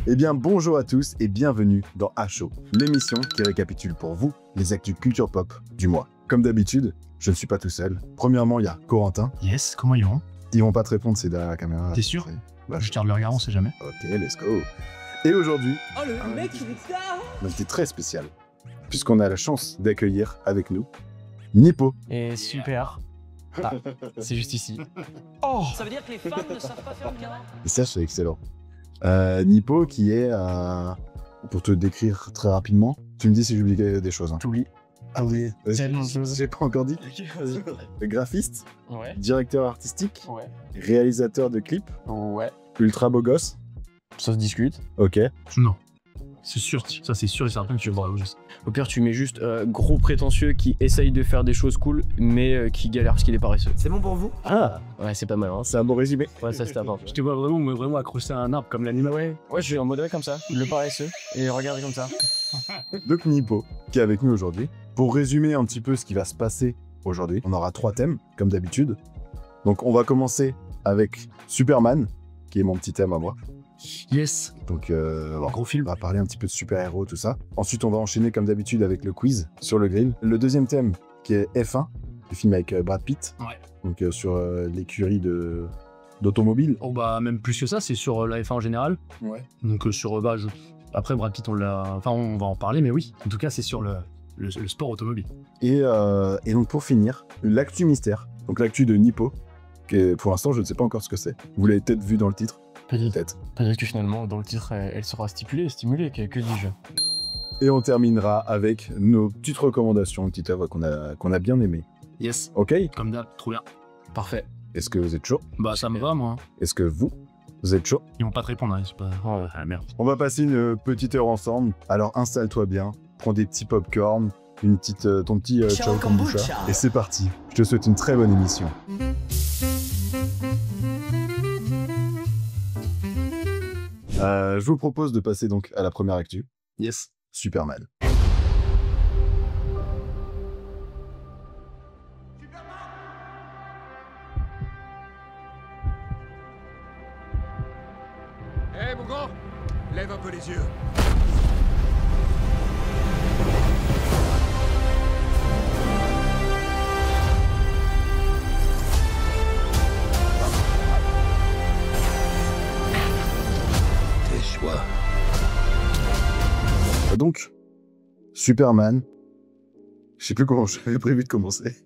Eh bien, bonjour à tous et bienvenue dans HO, l'émission qui récapitule pour vous les actus culture pop du mois. Comme d'habitude, je ne suis pas tout seul. Premièrement, il y a Corentin. Yes, comment ils vont? Ils vont pas te répondre, c'est derrière la caméra. T'es sûr? Bah, Je garde le regard, on sait jamais. Ok, let's go. Et aujourd'hui, Oh le mec il est tard. un invité très spécial, puisqu'on a la chance d'accueillir avec nous Nippo. Et super. Ah, c'est juste ici. Oh ça veut dire que les femmes ne savent pas faire le câlin. Et ça, c'est excellent. Nippo qui est, pour te décrire très rapidement, tu me dis si j'oublie des choses. Hein. T'oublies. Ah oui, Tellement de choses. j'ai pas encore dit. Ok, vas-y. Graphiste, Ouais. directeur artistique, Ouais. réalisateur de clips, Ouais. ultra beau gosse. Ça se discute. Ok. Non. C'est sûr, ça c'est sûr et certain que tu vas voir juste. Au pire, tu mets juste gros prétentieux qui essaye de faire des choses cool, mais qui galère parce qu'il est paresseux. C'est bon pour vous? Ah ouais, c'est pas mal, hein. C'est un bon résumé. Ouais, ça se tape un peu. Je te vois vraiment accroché à un arbre comme l'animal. Ouais, je suis en mode comme ça, le paresseux, et regarde comme ça. Donc Nippo qui est avec nous aujourd'hui. Pour résumer un petit peu ce qui va se passer aujourd'hui, on aura 3 thèmes, comme d'habitude. Donc on va commencer avec Superman, qui est mon petit thème à moi. Yes. Donc bon, Gros on film. va parler un petit peu de super-héros, tout ça. Ensuite, on va enchaîner comme d'habitude avec le quiz sur le grill. Le deuxième thème qui est F1, le film avec Brad Pitt. Ouais. Donc sur l'écurie d'automobile. Oh bah même plus que ça, c'est sur la F1 en général. Ouais. Donc après Brad Pitt on l'a... Enfin on va en parler mais oui. En tout cas c'est sur le sport automobile. Et donc pour finir, l'actu mystère. Donc l'actu de Nippo, que pour l'instant je ne sais pas encore ce que c'est. Vous l'avez peut-être vu dans le titre. Peut-être. Peut-être que finalement, dans le titre, elle sera stimulée, que dis-je? Et on terminera avec nos petites recommandations, une petite œuvre qu'on a bien aimée. Yes. Ok? Comme d'hab, trop bien. Parfait. Est-ce que vous êtes chaud? Bah ça me va moi. Est-ce que vous êtes chaud? Ils vont pas te répondre, hein, c'est pas... Ouais. Ah merde. On va passer une petite heure ensemble. Alors installe-toi bien, prends des petits popcorn, ton petit ciao kombucha. Et c'est parti. Je te souhaite une très bonne émission. Je vous propose de passer donc à la première actu, Yes. Superman. Eh mon grand, lève un peu les yeux. Tes choix. Donc, Superman. Je sais plus comment j'avais prévu de commencer.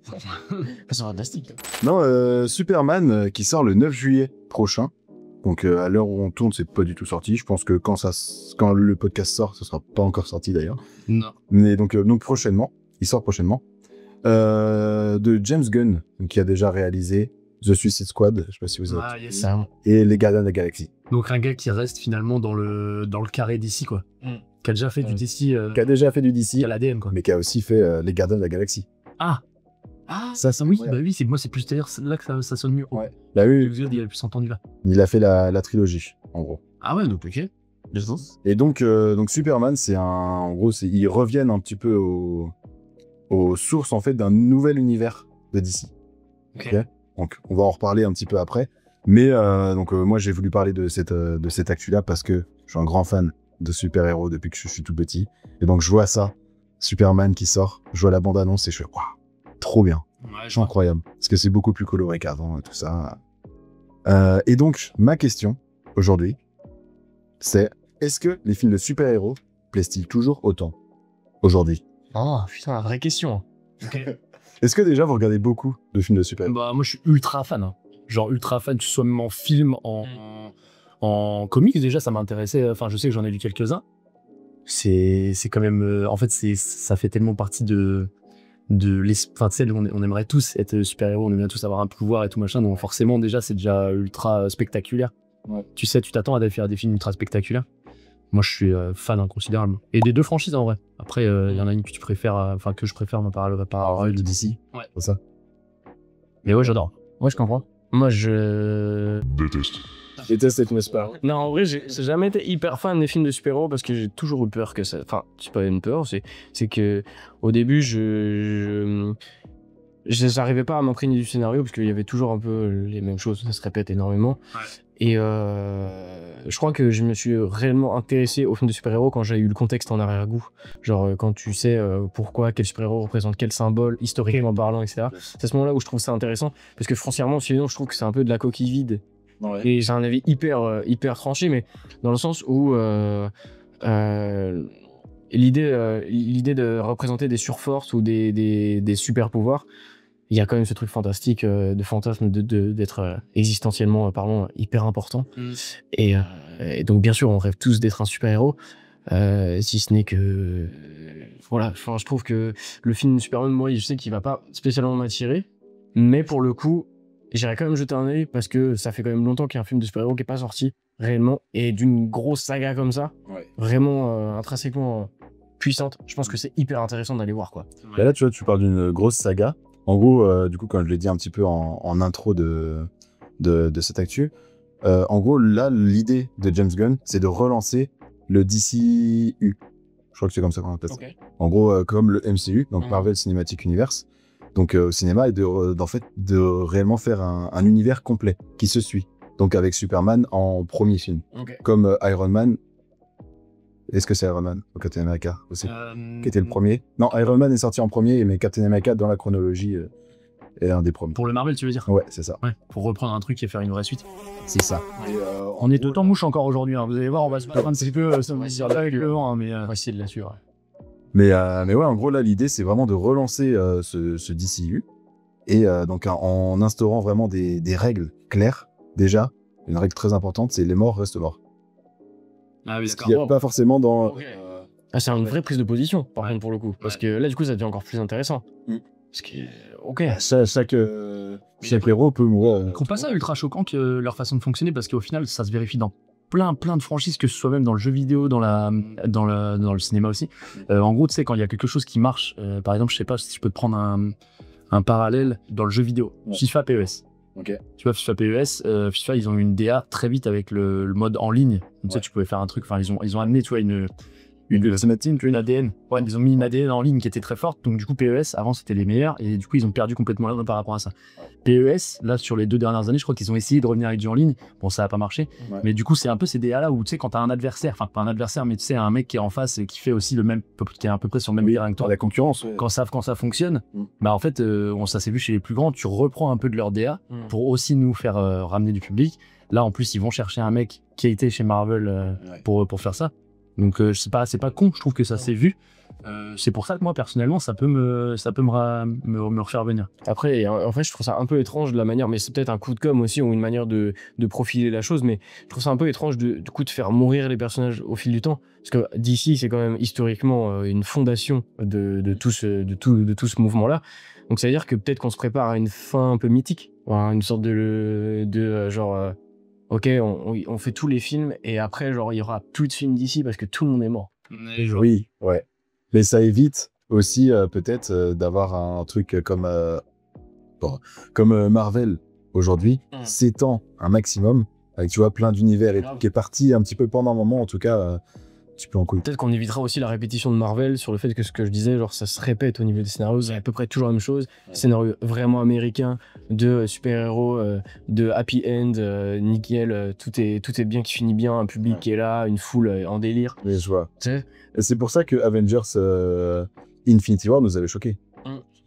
C'est fantastique. Non, Superman qui sort le 9 juillet prochain. Donc à l'heure où on tourne, c'est pas du tout sorti. Je pense que quand le podcast sort, ce sera pas encore sorti d'ailleurs. Non. Mais donc prochainement, il sort prochainement. De James Gunn, qui a déjà réalisé The Suicide Squad, je sais pas si vous êtes, Ah yes. Ça. et Les Gardiens de la Galaxie. Donc un gars qui reste finalement dans le carré d'ici quoi. Qui a déjà fait du DC, Qui a déjà fait du qui DC, a l'ADN quoi. mais qui a aussi fait Les Gardiens de la Galaxie. Ah Ça, c'est oui, incroyable. bah oui, moi c'est plus c'est-à-dire là que ça sonne mieux. Ouais. Là, Je oui, veux dire, il a plus entendu là. il a fait la trilogie, en gros. Ah ouais, donc ok. Et donc Superman, en gros, ils reviennent un petit peu aux sources en fait d'un nouvel univers de DC. Ok. Donc on va en reparler un petit peu après. Mais moi j'ai voulu parler de cette actu-là parce que je suis un grand fan de super-héros depuis que je suis tout petit. Et donc je vois ça, Superman qui sort, je vois la bande-annonce et je fais waouh, trop bien, Ouais, c'est incroyable. Parce que c'est beaucoup plus coloré qu'avant et tout ça. Et donc ma question aujourd'hui, c'est est-ce que les films de super-héros plaisent-ils toujours autant aujourd'hui? Oh putain, la vraie question. Ok. Est-ce que déjà vous regardez beaucoup de films de super-héros? Bah moi je suis ultra fan. Hein. Genre ultra fan, que ce soit même en film, en comics déjà, ça m'intéressait. Enfin, je sais que j'en ai lu quelques-uns. C'est quand même... en fait, ça fait tellement partie enfin, tu sais, on aimerait tous être super-héros, on aimerait tous avoir un pouvoir et tout machin, donc forcément, déjà, c'est déjà ultra spectaculaire. Ouais. Tu sais, tu t'attends à faire des films ultra spectaculaires. Moi, je suis fan inconsidérable. Et des deux franchises, en vrai. Après, il y en a une que tu préfères, enfin, que je préfère, par de DC. Ouais. C'est ça. Mais ouais, j'adore. Ouais, je comprends. Moi, je... Je déteste les n'est-ce pas? Non, en vrai, j'ai jamais été hyper fan des films de super-héros parce que j'ai toujours eu peur que ça... Enfin, c'est pas une peur, c'est que au début, j'arrivais pas à m'imprégner du scénario parce qu'il y avait toujours un peu les mêmes choses, ça se répète énormément. Ouais. Et je crois que je me suis réellement intéressé aux films de super-héros quand j'ai eu le contexte en arrière-goût. Genre quand tu sais pourquoi, quel super-héros représente quel symbole, historiquement parlant, etc. C'est à ce moment-là où je trouve ça intéressant. Parce que foncièrement, sinon, je trouve que c'est un peu de la coquille vide. Ouais. Et j'ai un avis hyper tranché, mais dans le sens où l'idée de représenter des surforces ou des super-pouvoirs, il y a quand même ce truc fantastique de fantasme d'être existentiellement parlant hyper important. Et donc bien sûr on rêve tous d'être un super-héros, si ce n'est que voilà, je trouve que le film Superman, moi je sais qu'il va pas spécialement m'attirer, mais pour le coup j'irai quand même jeter un œil parce que ça fait quand même longtemps qu'il y a un film de super-héros qui est pas sorti réellement, et d'une grosse saga comme ça, vraiment intrinsèquement puissante. Je pense que c'est hyper intéressant d'aller voir, quoi. Et là, tu vois, tu parles d'une grosse saga. En gros, du coup, quand je l'ai dit un petit peu en intro de cette actu, en gros, là, l'idée de James Gunn, c'est de relancer le DCU. Je crois que c'est comme ça qu'on appelle ça. En gros, comme le MCU, donc Marvel Cinematic Universe, donc au cinéma, et de réellement faire un univers complet qui se suit. Donc avec Superman en premier film. Comme Iron Man. Est-ce que c'est Iron Man ou Captain America aussi qui était le premier? Non, Iron Man est sorti en premier, mais Captain America, dans la chronologie, est un des premiers. Pour le Marvel, tu veux dire? Ouais, c'est ça. Ouais, pour reprendre un truc et faire une vraie suite. C'est ça. Et, On est d'autant mouche encore aujourd'hui, hein. Vous allez voir, on va se battre un petit peu, ça va se dire avec le vent, hein, mais On va essayer de l'assurer. Mais ouais, en gros, là, l'idée, c'est vraiment de relancer ce DCU, et donc en instaurant vraiment des règles claires. Déjà, une règle très importante, c'est les morts restent morts. Ah oui, Ce qu'il n'y a pas forcément dans... Ah, c'est une vraie prise de position, par contre, pour le coup. Parce que là, du coup, ça devient encore plus intéressant. Parce que, Chaque héros peut mourir. Je trouve pas ça ultra choquant que leur façon de fonctionner, parce qu'au final, ça se vérifie dans plein de franchises, que ce soit même dans le jeu vidéo, dans le cinéma aussi. En gros, tu sais, quand il y a quelque chose qui marche, par exemple, je sais pas si je peux te prendre un parallèle dans le jeu vidéo. FIFA PES. Tu vois, FIFA PES, FIFA, ils ont eu une DA très vite avec le mode en ligne. Tu sais, tu pouvais faire un truc, enfin, ils ont amené, tu vois, une ADN. Ouais, ils ont mis une ADN en ligne qui était très forte. Donc, du coup, PES, avant, c'était les meilleurs. Et du coup, ils ont perdu complètement la main par rapport à ça. PES, là, sur les 2 dernières années, je crois qu'ils ont essayé de revenir avec du en ligne. Bon, ça n'a pas marché. Mais du coup, c'est un peu ces DA-là où, tu sais, quand t'as un adversaire, enfin, pas un adversaire, mais tu sais, un mec qui est en face et qui fait aussi le même, qui est à peu près sur le même terrain que toi. La concurrence, Quand ça fonctionne, bah, en fait, ça s'est vu chez les plus grands, tu reprends un peu de leur DA pour aussi nous faire ramener du public. Là, en plus, ils vont chercher un mec qui a été chez Marvel pour faire ça. Donc c'est pas con, je trouve que ça s'est vu. C'est pour ça que moi personnellement ça peut me refaire venir. Après, en fait, je trouve ça un peu étrange de la manière, mais c'est peut-être un coup de com' aussi ou une manière de profiler la chose, mais je trouve ça un peu étrange du coup de faire mourir les personnages au fil du temps, parce que DC c'est quand même historiquement une fondation de tout ce mouvement-là. Donc ça veut dire que peut-être qu'on se prépare à une fin un peu mythique, une sorte de genre ok, on fait tous les films et après genre il y aura plus de films d'ici parce que tout le monde est mort. Oui, ouais. Mais ça évite aussi peut-être d'avoir un truc comme Marvel aujourd'hui s'étend un maximum avec, tu vois, plein d'univers et tout, qui est parti un petit peu pendant un moment, en tout cas un petit peu en couille. Peut-être qu'on évitera aussi la répétition de Marvel sur le fait que ce que je disais, genre ça se répète au niveau des scénarios, c'est à peu près toujours la même chose. Scénario vraiment américain, de super-héros, de happy end, nickel, tout est bien qui finit bien, un public qui est là, une foule en délire. Mais je vois. Tu sais. Et c'est pour ça que Avengers Infinity War nous avait choqués.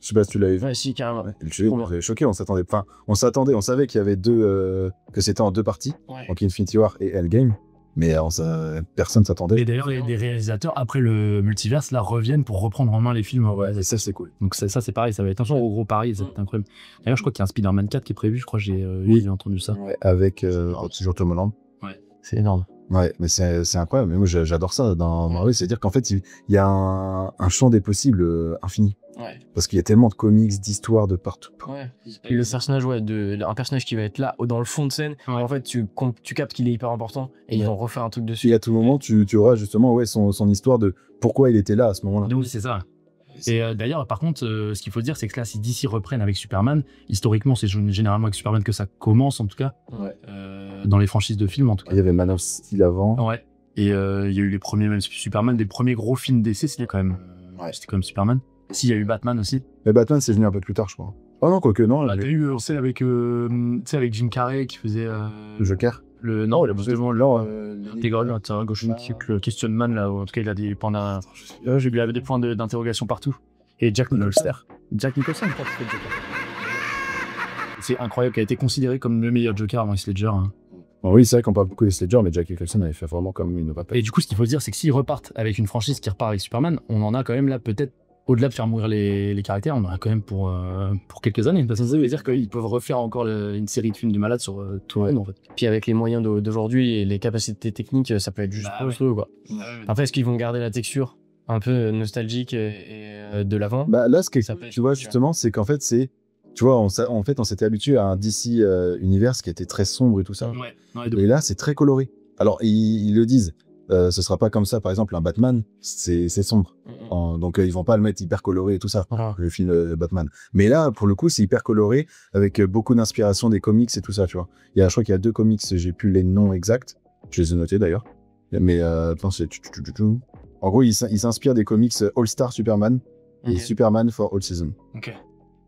Je sais pas si tu l'avais vu. Ouais, si, carrément. On nous avait choqués, on s'attendait. Enfin, on savait qu'il y avait que c'était en 2 parties, donc Infinity War et Endgame. Mais personne s'attendait. Et d'ailleurs, les réalisateurs, après le multiverse, là, reviennent pour reprendre en main les films. Ouais, ça, c'est cool. Donc ça c'est pareil, ça va être un gros pari, ça va être incroyable. D'ailleurs, je crois qu'il y a un Spider-Man 4 qui est prévu, je crois que j'ai entendu ça. Ouais, avec toujours Tom Holland. Ouais. C'est énorme. Ouais, mais c'est incroyable. Mais moi, j'adore ça dans Marvel. C'est-à-dire qu'en fait, il y a un champ des possibles infini. Ouais. Parce qu'il y a tellement de comics, d'histoires de partout. Ouais. Et le personnage, un personnage qui va être là, dans le fond de scène, en fait, tu captes qu'il est hyper important et ils vont refaire un truc dessus. Et à tout moment, tu auras justement son histoire de pourquoi il était là à ce moment-là. Oui, c'est ça. Et d'ailleurs, par contre, ce qu'il faut dire, c'est que là, si DC reprennent avec Superman, historiquement, c'est généralement avec Superman que ça commence, en tout cas, dans les franchises de films, en tout cas. Il y avait Man of Steel avant. Ouais. Et il y a eu les premiers, même Superman, des premiers gros films DC, c'était quand même Superman. Si, il y a eu Batman aussi. Mais Batman, c'est venu un peu plus tard, je crois. Oh non, quoique non. Bah, t'as eu, avec Jim Carrey qui faisait... Le Joker. Non, il a justement l'interrogation le question man là, en tout cas il a des points j'ai vu des points d'interrogation partout. Et Jack Nicholson, je crois que c'était le Joker. C'est incroyable, qui a été considéré comme le meilleur Joker avant Heath Ledger. Hein. Bon, oui, c'est vrai qu'on parle beaucoup des Ledger, mais Jack Nicholson avait fait vraiment comme une papa. Et du coup, ce qu'il faut se dire, c'est que s'ils repartent avec une franchise qui repart avec Superman, on en a quand même là peut-être. Au-delà de faire mourir les caractères, on en a quand même pour quelques années. Parce que ça veut dire qu'ils peuvent refaire encore une série de films du malade sur tout le monde, en fait. Puis avec les moyens d'aujourd'hui et les capacités techniques, ça peut être juste monstrueux, quoi. Après, est-ce qu'ils vont garder la texture un peu nostalgique et de l'avant? Bah là, ce que Ça peut être tu vois, super. justement, c'est qu'en fait, tu vois, on s'était habitué à un DC Universe qui était très sombre et tout ça. Ouais, Et là, c'est très coloré. Alors, ils le disent. Ce sera pas comme ça, par exemple, un Batman, c'est sombre. Donc, ils vont pas le mettre hyper coloré et tout ça, Voilà. le film Batman. Mais là, pour le coup, c'est hyper coloré, avec beaucoup d'inspiration des comics et tout ça, tu vois. Je crois qu'il y a 2 comics, j'ai plus les noms exacts. Je les ai notés d'ailleurs. Mais attends, c'est... En gros, ils s'inspirent des comics All-Star Superman et Superman for All Season. Ok.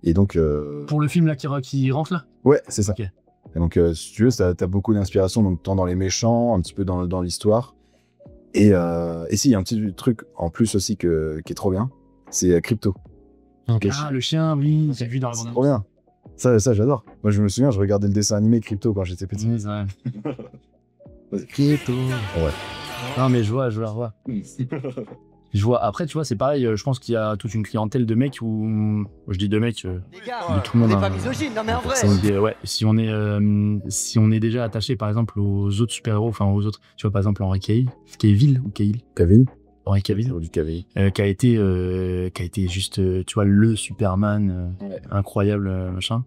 Et donc... Pour le film là qui rentre là. Ouais, c'est ça. Ok. Et donc, si tu veux, t'as beaucoup d'inspiration, donc tant dans les méchants, un petit peu dans l'histoire. Et si, il y a un petit truc en plus aussi qui est trop bien, c'est Crypto. Ah, le chien, oui, j'ai vu dans la C'est bande. trop bien. Ça, j'adore. Moi, je me souviens, je regardais le dessin animé Crypto quand j'étais petit. Oui, c'est vrai. Crypto. Ouais. Non, mais je vois. Je vois. Après, tu vois, c'est pareil. Je pense qu'il y a toute une clientèle de mecs où. Je dis de mecs. Les gars, de tout le monde. on n'est pas misogyne, non mais en vrai. Ouais. Si on est déjà attaché, par exemple, aux autres super-héros, enfin aux autres. Tu vois, par exemple, Henry Cavill ou Cavill. Henry Cavill. Du Cavill. Qui a été juste, tu vois, le Superman incroyable, machin.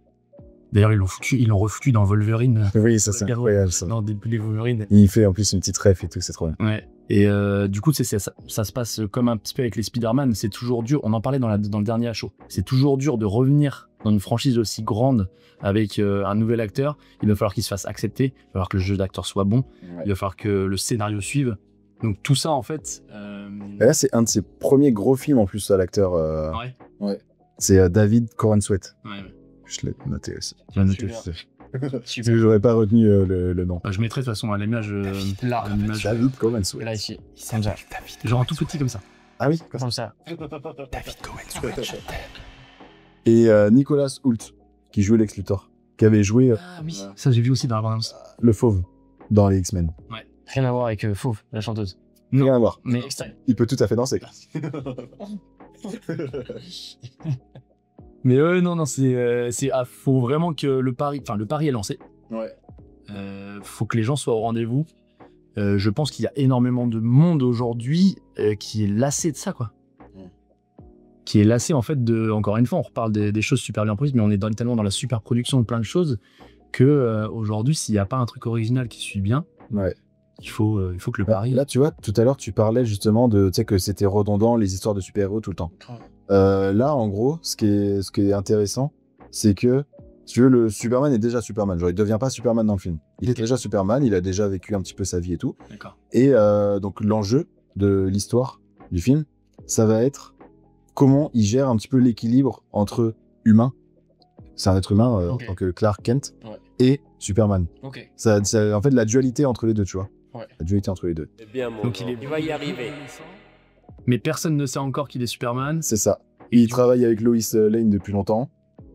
D'ailleurs, ils l'ont refoutu dans Wolverine. Oui, ça, c'est incroyable, ça. Dans les Wolverine. Il fait en plus une petite ref et tout, c'est trop bien. Ouais. Et du coup, ça se passe comme un petit peu avec les Spider-Man. C'est toujours dur. On en parlait dans le dernier show. C'est toujours dur de revenir dans une franchise aussi grande avec un nouvel acteur. Il va falloir qu'il se fasse accepter. Il va falloir que le jeu d'acteur soit bon. Ouais. Il va falloir que le scénario suive. Donc tout ça, en fait. Et là, c'est un de ses premiers gros films en plus à l'acteur. Ouais. C'est David Corenswet. Ouais. Je l'ai noté aussi. Je vais noter. Parce que j'aurais pas retenu le nom. Bah, je mettrai de toute façon à l'image. Là, David Corenswet. là ici, il semble ça. Genre un tout petit comme ça. Ah oui. Comme ça. Et Nicolas Hoult, qui jouait Lex Luthor, qui avait joué Ah oui. Ça, j'ai vu aussi dans la bande-annonce. le Fauve dans les X-Men. Rien à voir avec Fauve, la chanteuse. Rien à voir. Mais Il peut tout à fait danser. Mais non, faut vraiment que le pari est lancé. Ouais. Faut que les gens soient au rendez-vous. Je pense qu'il y a énormément de monde aujourd'hui qui est lassé de ça, quoi. Qui est lassé, en fait, encore une fois, on reparle des choses super bien prises, mais on est tellement dans la super production de plein de choses que aujourd'hui, s'il n'y a pas un truc original qui suit bien, Ouais. il faut que le pari. Là, tu vois, tout à l'heure, tu parlais justement de, tu sais, que c'était redondant les histoires de super-héros tout le temps. Là, en gros, ce qui est intéressant, c'est que, si tu veux, le Superman est déjà Superman. Genre, il devient pas Superman dans le film. Il est déjà Superman, il a déjà vécu un petit peu sa vie et tout. D'accord. Et donc, l'enjeu de l'histoire du film, ça va être comment il gère un petit peu l'équilibre entre humain, c'est un être humain, Ok. en tant que Clark Kent, Ouais. et Superman. Ok. Ça, en fait, la dualité entre les deux, tu vois. Ouais. La dualité entre les deux. C'est bien, mon Donc, grand. il va y arriver. Mais personne ne sait encore qu'il est Superman. C'est ça. Il travaille avec Lois Lane depuis longtemps.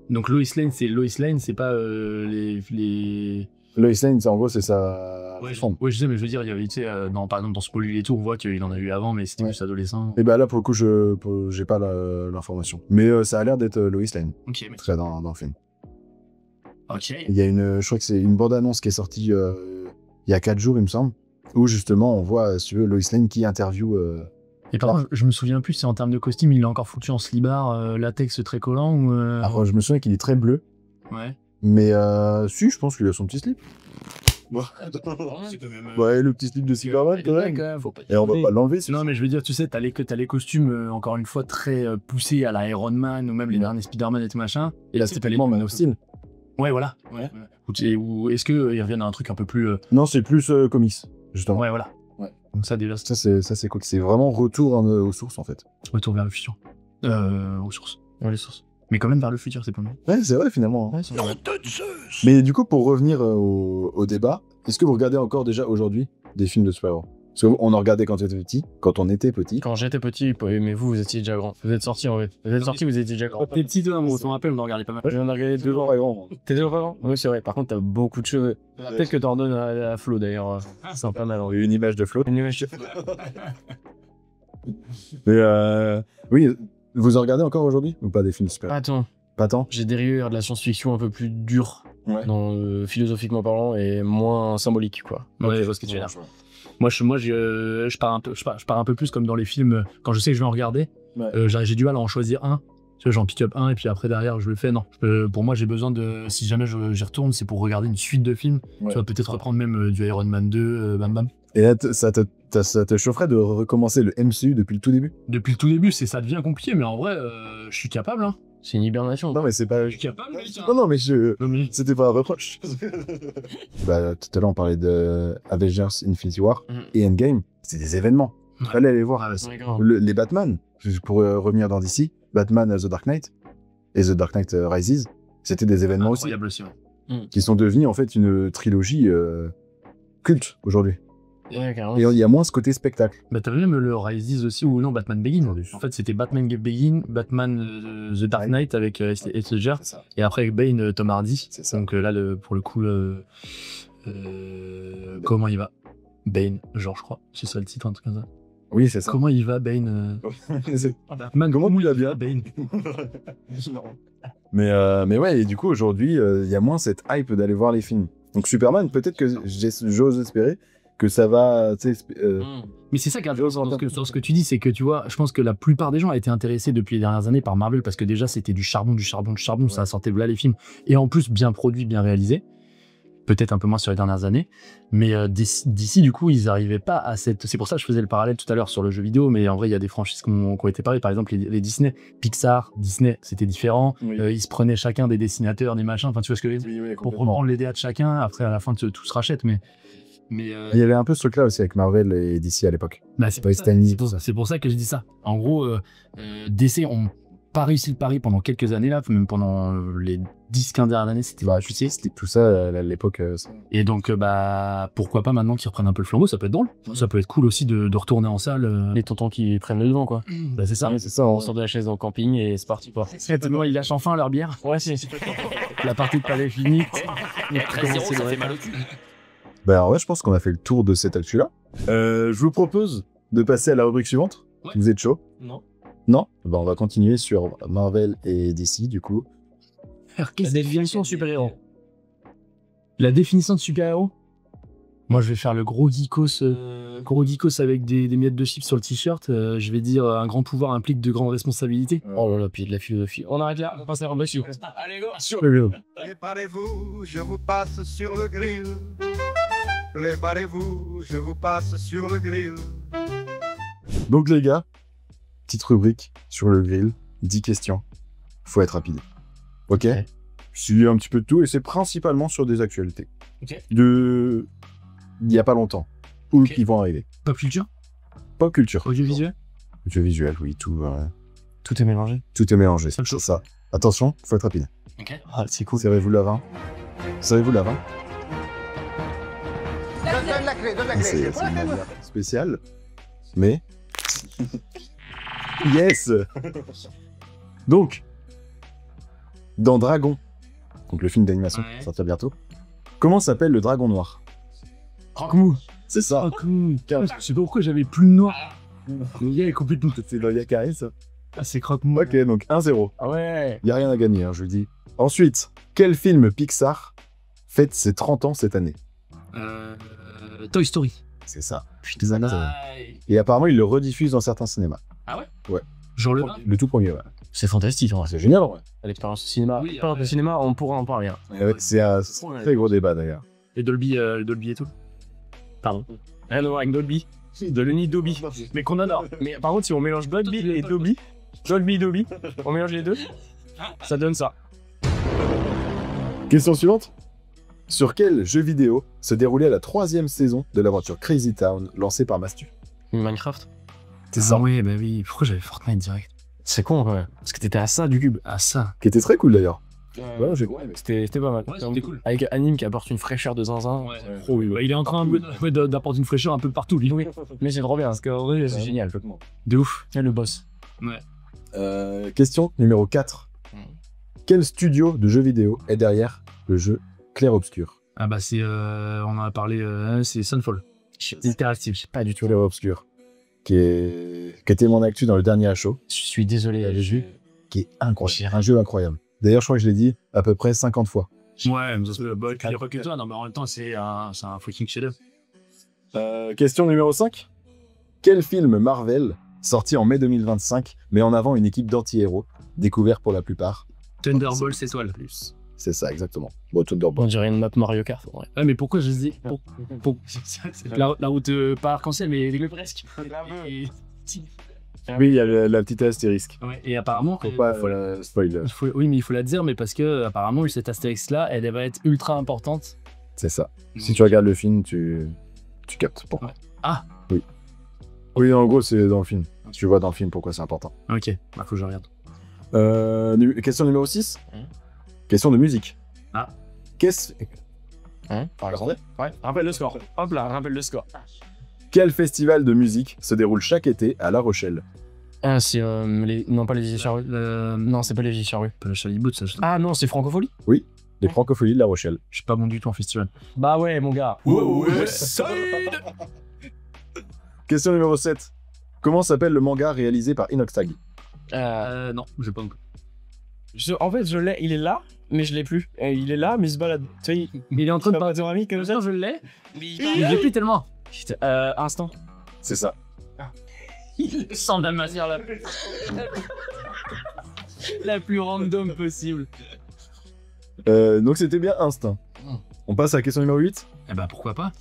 Donc Lois Lane, c'est pas les... Lois Lane, en gros, c'est sa femme. Ouais, je sais, mais je veux dire, il y avait, tu sais, par exemple, dans Smallville et tout, on voit qu'il en a eu avant, mais c'était Ouais. plus adolescent. Et bah là, pour le coup, j'ai pas l'information. Mais ça a l'air d'être Lois Lane, Ok, en tout cas dans le film. ok. Il y a je crois que c'est une bande-annonce qui est sortie il y a 4 jours, il me semble, où justement, on voit, si tu veux, Lois Lane qui interview... Et par contre, je me souviens plus si en termes de costume, il l'a encore foutu en slibard, latex très collant ou... Alors, je me souviens qu'il est très bleu, Ouais. mais si, je pense qu'il a son petit slip. C'est quand même... Ouais, le petit slip de Superman, quand même. Faut pas Et on va pas l'enlever, Non, mais je veux dire, tu sais, t'as les costumes, encore une fois, très poussés à la Iron Man, ou même les derniers Spider-Man et tout machin. Et Là, tu sais, c'est t'as les- tellement Man of Steel. Ouais, voilà. Ouais. Ou est-ce qu'ils reviennent à un truc un peu plus... Non, c'est plus comics, justement. Ouais, voilà. Ouais. Donc ça, déjà, c'est Ça, c'est cool. C'est vraiment retour aux sources, en fait. retour vers le futur. Aux sources. Ouais, les sources. Mais quand même vers le futur, c'est pas mal. Ouais, c'est vrai, finalement. Ouais, c'est vrai. Mais du coup, pour revenir au débat, Est-ce que vous regardez encore déjà aujourd'hui des films de super-héros? Parce qu'on en regardait quand on était petit. Quand j'étais petit, mais vous étiez déjà grand. Vous êtes sortis en fait. Vous êtes sortis, vous étiez déjà grand. T'es petit, toi, on s'en rappelle, on en regardait pas mal. Je viens de regarder 2 ans. T'es déjà pas grand? Oui, c'est vrai. Par contre, t'as beaucoup de cheveux. Peut-être que t'en donnes à Flo d'ailleurs. C'est pas mal. Une image de Flo. Une image de Flo. Mais oui, vous en regardez encore aujourd'hui ou pas des films de super-héros? Attends, Pas tant. j'ai dérivé vers de la science-fiction un peu plus dure, Ouais. philosophiquement parlant, et moins symbolique, quoi. Ouais, je vois ce que tu veux dire. Moi, je pars un peu plus comme dans les films. Quand je sais que je vais en regarder, Ouais. j'ai du mal à en choisir un. Tu vois, j'en pick up un et puis après derrière je le fais. Non, pour moi j'ai besoin de, si jamais j'y retourne, c'est pour regarder une suite de films. Ouais. Tu vas peut-être reprendre même du Iron Man 2, bam bam. Et là, ça te chaufferait de recommencer le MCU depuis le tout début? Depuis le tout début, ça devient compliqué, mais en vrai, je suis capable. Hein. C'est une hibernation. Non, mais c'est pas. Je suis capable, mec. Hein. Non, mais Non, mais- c'était pas un reproche. Bah, tout à l'heure, on parlait de Avengers Infinity War et Endgame. C'est des événements. Ouais. Fallait aller voir. Ouais, grave. Les Batman, pour revenir dans DC, Batman The Dark Knight et The Dark Knight Rises, c'était des événements aussi, Incroyable aussi. Ouais. qui sont devenus en fait une trilogie culte aujourd'hui. Ouais, carrément. Et il y a moins ce côté spectacle. Bah t'avais même le Rises aussi, ou non, Batman Begins. En fait, c'était Batman Begins, Batman The Dark Knight avec Heath Ledger, C'est ça. et après avec Bane, Tom Hardy. C'est ça. Donc là, pour le coup, comment il va Bane, genre, je crois. C'est ça le titre, un truc comme ça. Oui, c'est ça. Comment il va, Bane Batman, Comment il va bien Bane. Mais ouais, et du coup, aujourd'hui, il y a moins cette hype d'aller voir les films. Donc Superman, peut-être que j'ose espérer que ça va, tu sais, Mais c'est ça qui est intéressant dans ce que tu dis, c'est que tu vois, je pense que la plupart des gens ont été intéressés depuis les dernières années par Marvel parce que déjà c'était du charbon, ça sortait là les films. Et en plus, bien produit, bien réalisé. Peut-être un peu moins sur les dernières années. Mais d'ici, du coup, ils arrivaient pas à cette. C'est pour ça que je faisais le parallèle tout à l'heure sur le jeu vidéo, mais en vrai, il y a des franchises qui ont été pareilles. Par exemple, les Disney, Pixar, Disney, c'était différent. Oui. Ils se prenaient chacun des dessinateurs, des machins. Enfin, tu vois ce que je veux dire? Pour reprendre les DA de chacun. Après, à la fin, tout se rachète. Mais il y avait un peu ce truc-là aussi avec Marvel et DC à l'époque. bah, c'est Pas pour ça- Stanley, c'est pour tout ça- c'est pour ça que je dis ça. En gros, DC ont pas réussi le pari pendant quelques années là, même pendant les 10-15 dernières années, c'était Bah, compliqué. c'était tout ça à l'époque. Et donc, bah, pourquoi pas maintenant qu'ils reprennent un peu le flambeau, ça peut être drôle. Ça peut être cool aussi de retourner en salle. Les tontons qui prennent le devant, quoi. Bah, c'est ça. c'est ça. On sort de la chaise en camping et c'est parti, quoi. Exactement, ils lâchent enfin leur bière. Ouais, c'est. La partie de palais est finie. 13-0, ça fait mal au cul. Bah, alors ouais, je pense qu'on a fait le tour de cette actu-là. Je vous propose de passer à la rubrique suivante. Ouais. Vous êtes chaud? Non. Non? Bah, on va continuer sur Marvel et DC, du coup. La définition super-héros. La définition de super-héros. Moi, je vais faire le gros geekos avec des miettes de chips sur le t-shirt. Je vais dire un grand pouvoir implique de grandes responsabilités. Oh là là, puis de la philosophie. On arrête là, on passe à la rubrique suivante. Allez, go. Sur le vélo. Préparez-vous, je vous passe sur le grill. Préparez-vous, je vous passe sur le grill. Donc, les gars, petite rubrique sur le grill. 10 questions. Faut être rapide. Ok? Ouais. C'est un petit peu de tout et c'est principalement sur des actualités. Ok. Il y a pas longtemps. Ou Ok. qui vont arriver. Pop culture, Pop culture. audiovisuel. Audiovisuel, oui, tout Tout est mélangé. est mélangé. Ça me C'est chauffe. ça. Attention, faut être rapide. Ok. Ah, c'est cool. Serrez-vous la main. Serrez-vous la main. Donne la clé, donne la C'est une manière spéciale. Mais. Yes. Donc, dans Dragon, donc le film d'animation qui Ouais. sortira bientôt, comment s'appelle le dragon noir? Croque-mou. C'est ça. Croque-mou. Je sais pas pourquoi j'avais plus de noir. Le gars est complètement. C'est dans Yakari, ça. Ah, c'est croque-mou. Ok, donc 1-0. Ah ouais. Y a rien à gagner, hein, je vous le dis. Ensuite, quel film Pixar fête ses 30 ans cette année? Toy Story. C'est ça. Putain, Et apparemment, il le rediffuse dans certains cinémas. genre le. Le tout premier, ouais. C'est fantastique, en vrai. C'est génial, ouais. L'expérience cinéma. Oui, Parle de cinéma, on pourra en parler. Hein. C'est un très gros débat, d'ailleurs. Et Dolby et tout. Pardon. Rien à voir avec Dolby. De Lenny Dobby. Mais qu'on adore. Mais par contre, si on mélange Dolby et Dobby, Dolby, on mélange les deux, ça donne ça. Question suivante. Sur quel jeu vidéo se déroulait la 3e saison de l'aventure Crazy Town lancée par Mastu? Minecraft. C'est Ah ça. ouais, bah oui. Pourquoi j'avais Fortnite direct? C'est con, quand même. Parce que t'étais à ça du cube. Ah, ça. Qui était très cool d'ailleurs. Ouais, j'ai bien aimé. C'était pas mal. Ouais, c'était cool. Avec Anime qui apporte une fraîcheur de zinzin. Oh, oui, ouais, il est en train d'apporter une fraîcheur un peu partout, lui. Oui, mais c'est trop bien. Parce qu'en vrai, c'est génial. De ouf. Et le boss. Question numéro 4. Quel studio de jeux vidéo est derrière le jeu Clair Obscur? Ah bah c'est, on en a parlé, c'est Sunfall. Interactive. Je sais pas du tout. Clair Obscur. Qui a été mon actu dans le dernier show. Je suis désolé. Qui est incroyable. Un jeu incroyable. D'ailleurs, je crois que je l'ai dit à peu près 50 fois. Ouais, mais ça se peut, il n'y a pas que toi. Non, mais en même temps, c'est un fucking chef-d'œuvre. Question numéro 5. Quel film Marvel, sorti en mai 2025, met en avant une équipe d'anti-héros, découvert pour la plupart? Thunderbolts étoile. C'est ça, exactement. Bon, On Thunderbolt. dirait une map Mario Kart. Ouais. Ouais, mais pourquoi je dis la route pas arc-en-ciel, mais presque. Oui, il y a la petite astérisque. Ouais, et apparemment, Faut pas spoiler. oui, mais il faut la dire, mais parce que apparemment cette astérix-là, elle va être ultra importante. C'est ça. Si tu regardes le film, tu captes pourquoi. Ouais. Ah. Oui. Oui, en gros, c'est dans le film. Tu vois dans le film pourquoi c'est important. Ok, bah faut que je regarde. Question numéro 6. Question de musique. Ah. Qu'est-ce... Par exemple. Ouais. Rappelle le score. Hop là, rappelle le score. Quel festival de musique se déroule chaque été à La Rochelle? Ah, c'est non pas les vieilles charrues. Non, c'est pas les vieilles charrues. Pas la Chalibout, ça. Ah non, c'est Francophonie. Les Francopholies de La Rochelle. Je suis pas bon du tout en festival. Bah ouais, mon gars. Question numéro 7. Comment s'appelle le manga réalisé par Inoxtag? Non, j'ai pas. En fait, je l'ai, il est là, mais je l'ai plus. Il est là, mais il se balade. Tu sais, Il est en train de pas ton ami comme ça. je l'ai. Il l'ai plus tellement. Putain, instant. C'est ça. Il sent la matière la plus random possible. Donc c'était bien Instinct. On passe à la question numéro 8. Eh bah pourquoi pas.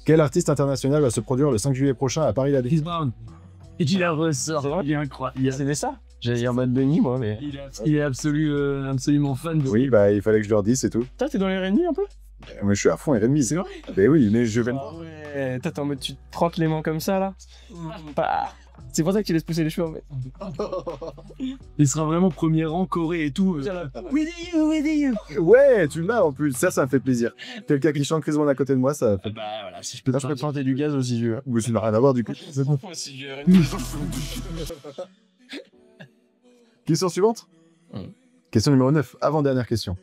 Quel artiste international va se produire le 5 juillet prochain à Paris la Chris Brown. Et il la ressort. Il est incroyable. C'était ça. J'allais dire Bad Bunny, moi, mais. Il est absolument fan de. Oui, bah il fallait que je leur dise, c'est tout. Toi, t'es dans les R&B un peu? Moi je suis à fond R&B. C'est vrai. Ben oui, mais je viens. Ah ouais. Toi, t'es en mode tu te frottes les mains comme ça, là. Bah. C'est pour ça que tu laisses pousser les cheveux, en fait. Il sera vraiment premier rang, Corée et tout. With you. Ouais, tu l'as en plus. Ça me fait plaisir. Quelqu'un qui chante Chris Brown à côté de moi, ça fait. Bah voilà, si je peux Là, je peux te planter du gaz aussi, je veux. Ou ça n'a rien à voir du coup. C'est bon. Question suivante. Question numéro 9, avant-dernière question.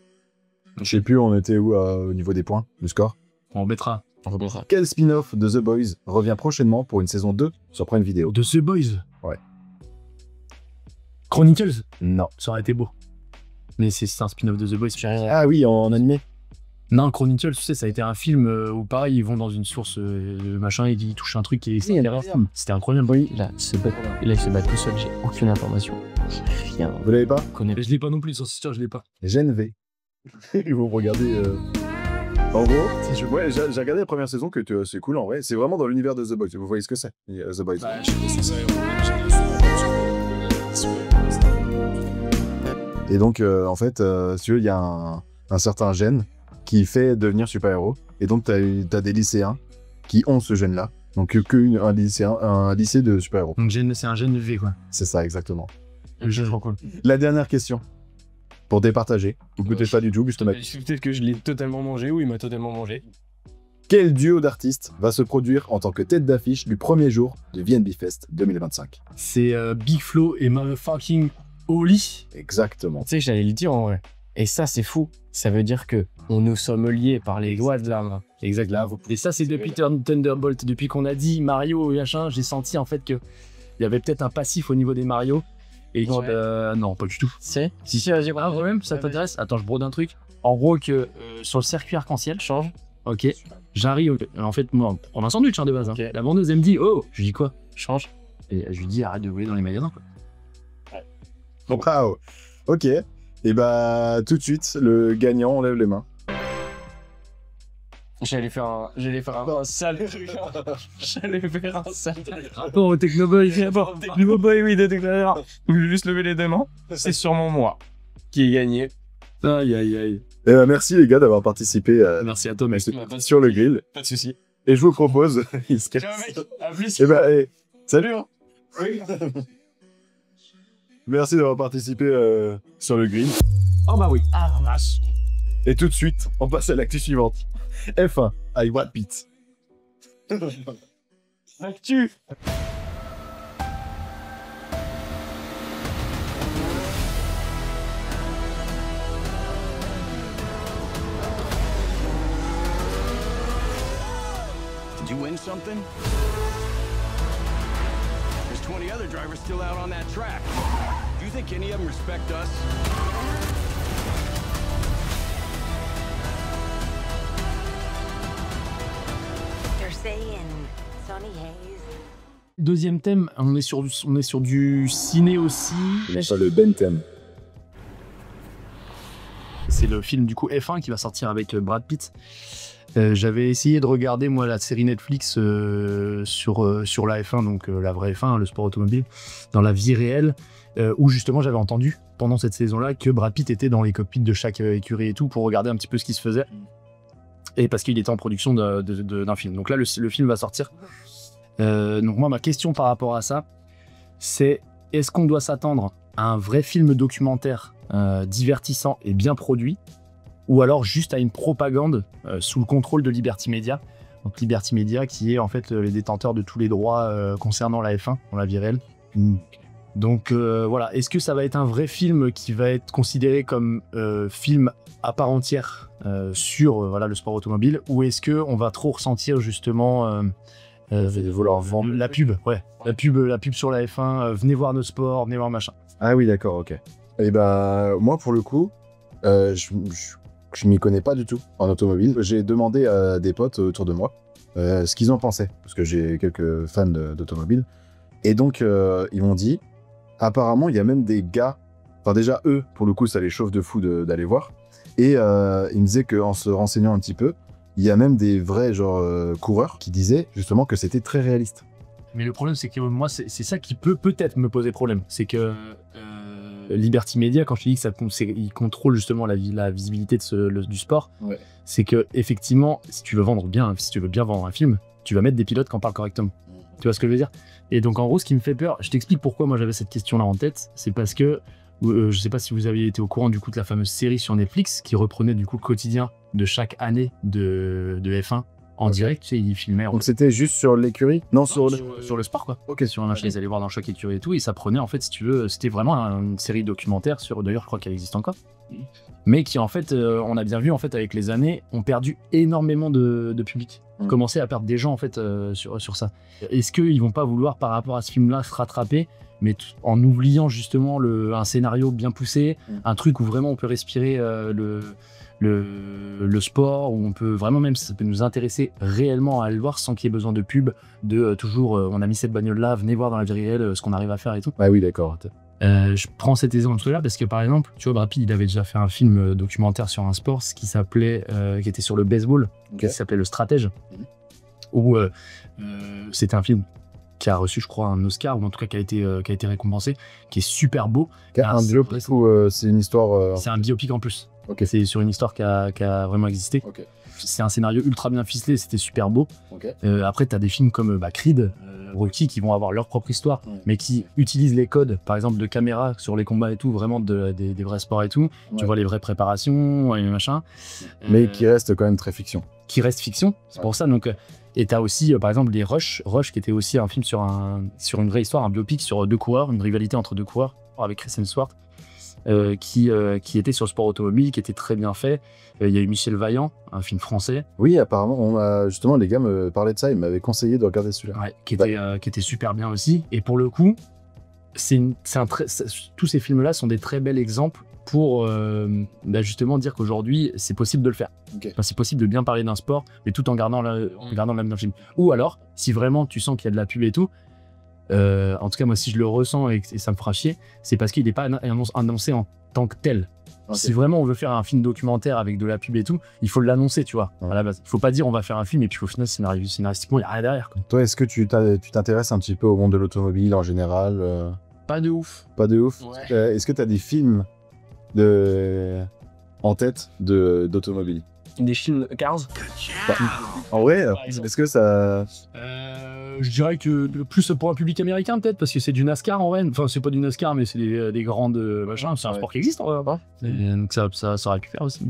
Je sais plus, on était où au niveau des points, le score. On mettra. On reprendra. Quel spin-off de The Boys revient prochainement pour une saison 2 sur Prime Video? De The Boys. Ouais. Chronicles. Non. Ça aurait été beau. Mais c'est un spin-off de The Boys. Ah oui, en animé. Non, Chronicles, tu sais, ça a été un film où pareil, ils vont dans une source, machin, ils touchent un truc et Oui, incroyable. c'était incroyable. Oui, là, il se bat tout seul, j'ai aucune information. Rien. Vous l'avez pas? Connais. Mais je l'ai pas non plus, sur Sister, je l'ai pas. Gen V. Ils vont regarder. En gros, ouais, j'ai regardé la première saison, que c'est cool en vrai. C'est vraiment dans l'univers de The Boys. Vous voyez ce que c'est, The Boys. Et donc, en fait, si tu veux, il y a un certain gène qui fait devenir super-héros. Et donc, t'as des lycéens qui ont ce gène-là. Donc, un lycée de super-héros. Donc c'est un gène V, quoi. C'est ça, exactement. Le jeu, trop cool. La dernière question. Pour départager. Ou peut-être pas du tout, justement. Peut-être que je l'ai totalement mangé ou il m'a totalement mangé. Quel duo d'artistes va se produire en tant que tête d'affiche du premier jour du VNB Fest 2025? C'est Big Flo et motherfucking Oli. Exactement. Tu sais, j'allais le dire en vrai. Et ça, c'est fou. Ça veut dire que on nous sommes liés par les doigts de la main. Exact. Là, et ça, c'est depuis Thunderbolt. Depuis qu'on a dit Mario et machin, j'ai senti en fait que il y avait peut-être un passif au niveau des Mario. Et non, pas du tout. Si, vas-y. Ah, vraiment, ça t'intéresse? Attends, je brode un truc. En gros, que sur le circuit arc-en-ciel, change. Ok. J'arrive. En fait, moi, on prend un sandwich de base. Hein. Okay. La vendeuse, elle me dit, oh, je lui dis quoi? Change. Et je lui dis, arrête de voler dans les magasins, quoi. Wow. Ok. Et bah, tout de suite, le gagnant, on lève les mains. J'allais faire un sale truc. J'allais faire un sale truc. Rapport au Technoboy. Technoboy, oui, de Technoboy. Je vais juste lever les deux mains. C'est sûrement moi qui ai gagné. Aïe, aïe, aïe. Et bah, merci les gars d'avoir participé Merci à toi, mec. sur le grill. Pas de soucis. Et je vous propose. Il se casse. Ciao, mec. À plus. Et bah, salut. Hein. Oui. Merci d'avoir participé sur le grill. Oh bah oui. Ah vache. Et tout de suite, on passe à l'actu suivante. F1 avec Brad Pitt. Actu. Did you win something? There's 20 other drivers still out on that track. Do you think any of them respect us? They're saying Sonny Hayes. Deuxième thème, on est sur du ciné aussi. Pas le Bentham. C'est le film du coup F1 qui va sortir avec Brad Pitt. J'avais essayé de regarder moi la série Netflix sur la F1, donc la vraie F1, le sport automobile, dans la vie réelle, où justement j'avais entendu pendant cette saison-là que Brad Pitt était dans les cockpits de chaque écurie et tout pour regarder un petit peu ce qui se faisait. Et parce qu'il était en production d'un film. Donc là le film va sortir. Donc moi ma question par rapport à ça, c'est est-ce qu'on doit s'attendre à un vrai film documentaire divertissant et bien produit, ou alors juste à une propagande sous le contrôle de Liberty Media. Donc Liberty Media qui est en fait les détenteurs de tous les droits concernant la F1 dans la vie réelle. Donc voilà, est-ce que ça va être un vrai film qui va être considéré comme film à part entière sur voilà, le sport automobile, ou est-ce qu'on va trop ressentir justement vouloir vendre la pub, ouais, la pub sur la F1, venez voir nos sports, venez voir machin. Ah oui, d'accord, ok. Et bah, moi, pour le coup, je m'y connais pas du tout en automobile. J'ai demandé à des potes autour de moi ce qu'ils en pensaient, parce que j'ai quelques fans d'automobile. Et donc, ils m'ont dit, apparemment, il y a même des gars, enfin déjà, eux, pour le coup, ça les chauffe de fou d'aller voir. Et ils me disaient qu'en se renseignant un petit peu, il y a même des vrais coureurs qui disaient justement que c'était très réaliste. Mais le problème, c'est que moi, c'est ça qui peut peut-être me poser problème. C'est que Liberty Media, quand je te dis que il contrôle justement la visibilité du sport, ouais. C'est que effectivement, si tu veux bien vendre un film, tu vas mettre des pilotes qui en parlent correctement. Tu vois ce que je veux dire? Et donc en gros, ce qui me fait peur, je t'explique pourquoi moi j'avais cette question-là en tête, c'est parce que je sais pas si vous aviez été au courant du coup de la fameuse série sur Netflix qui reprenait du coup le quotidien de chaque année de F1 en direct, tu sais, ils filmaient. Donc c'était juste sur l'écurie? Non, sur le sport quoi. Ok. Sur un machin, ils allaient voir dans chaque écurie et tout, et ça prenait en fait, si tu veux, c'était vraiment une série documentaire sur, d'ailleurs je crois qu'elle existe encore, mais qui en fait, on a bien vu en fait avec les années, ont perdu énormément de public. Commencer à perdre des gens en fait sur ça. Est-ce qu'ils vont pas vouloir par rapport à ce film-là se rattraper, mais en oubliant justement un scénario bien poussé, un truc où vraiment on peut respirer le sport, où on peut vraiment, même ça peut nous intéresser réellement à aller le voir sans qu'il y ait besoin de pub, de toujours on a mis cette bagnole là, venez voir dans la vie réelle ce qu'on arrive à faire et tout. Ah oui, d'accord. Je prends cet exemple là parce que par exemple, tu vois, Brad Pitt, il avait déjà fait un film documentaire sur un sport qui s'appelait, qui était sur le baseball, qui s'appelait Le Stratège, où c'était un film qui a reçu, je crois, un Oscar, ou en tout cas qui a été récompensé, qui est super beau. Un biopic ou c'est une histoire C'est un biopic en plus. Okay. C'est sur une histoire qui a vraiment existé. Okay. C'est un scénario ultra bien ficelé, c'était super beau. Okay. Après, tu as des films comme Creed, Rocky, qui vont avoir leur propre histoire, mais qui utilisent les codes, par exemple, de caméra sur les combats et tout, vraiment des vrais sports et tout. Ouais. Tu vois les vraies préparations et machin. Mais qui reste quand même très fiction. Qui reste fiction, c'est pour ça. Donc, et tu as aussi, par exemple, les Rush, qui était aussi un film sur une vraie histoire, un biopic sur deux coureurs, une rivalité entre deux coureurs, avec Chris Hemsworth. Qui était sur le sport automobile, qui était très bien fait. Il y a eu Michel Vaillant, un film français. Oui, apparemment, justement, les gars me parlaient de ça, ils m'avaient conseillé de regarder celui-là. Ouais, qui était super bien aussi. Et pour le coup, tous ces films-là sont des très bels exemples pour justement dire qu'aujourd'hui, c'est possible de le faire. Okay. Enfin, c'est possible de bien parler d'un sport, mais tout en gardant la même film. Ou alors, si vraiment tu sens qu'il y a de la pub et tout, en tout cas moi si je le ressens et ça me fera chier, c'est parce qu'il n'est pas annoncé en tant que tel. Okay. Si vraiment on veut faire un film documentaire avec de la pub et tout, il faut l'annoncer, tu vois, à la base. Il faut pas dire on va faire un film et puis au final scénaristiquement il n'y a rien derrière, quoi. Toi, est-ce que tu t'intéresses un petit peu au monde de l'automobile en général? Pas de ouf. Pas de ouf. Ouais. Est-ce que tu as des films en tête d'automobile? Des films Cars? En vrai, est-ce que ça... Je dirais que plus pour un public américain peut-être parce que c'est du NASCAR en vrai. Enfin c'est pas du NASCAR mais c'est des grandes machins. C'est un sport qui existe en vrai. Et donc ça aurait pu faire aussi.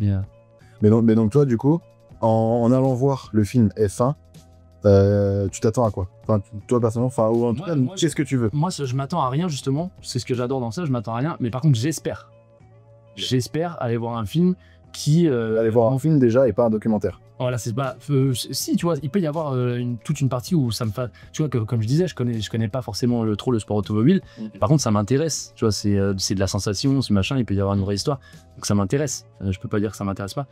Mais donc toi, du coup, en allant voir le film F1, tu t'attends à quoi? Enfin, toi personnellement, enfin, ou en tout cas, qu'est-ce que tu veux? Moi je m'attends à rien justement. C'est ce que j'adore dans ça. Je m'attends à rien. Mais par contre j'espère aller voir un film qui Aller voir un film déjà et pas un documentaire. Voilà, c'est pas. Si, tu vois, il peut y avoir toute une partie où ça me fait. Tu vois, comme je disais, je connais pas forcément trop le sport automobile. Par contre, ça m'intéresse. Tu vois, c'est de la sensation, ce machin, il peut y avoir une vraie histoire. Donc ça m'intéresse. Je peux pas dire que ça m'intéresse pas.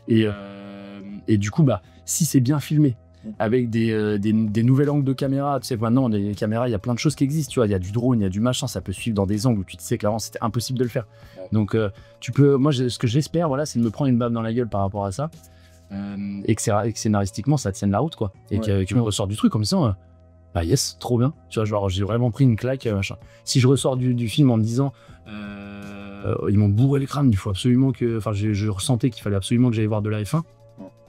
Et du coup, bah, si c'est bien filmé, avec des nouvelles angles de caméra, tu sais, maintenant, les caméras, il y a plein de choses qui existent. Tu vois, il y a du drone, il y a du machin, ça peut suivre dans des angles où tu te sais clairement c'était impossible de le faire. Donc, tu peux. Moi, ce que j'espère, voilà, c'est de me prendre une baffe dans la gueule par rapport à ça. Et que scénaristiquement ça tienne la route quoi et que me ressort du truc comme ça bah yes trop bien tu vois genre j'ai vraiment pris une claque machin. Si je ressors du film en me disant ils m'ont bourré le crâne il faut absolument que enfin je ressentais qu'il fallait absolument que j'aille voir de la F1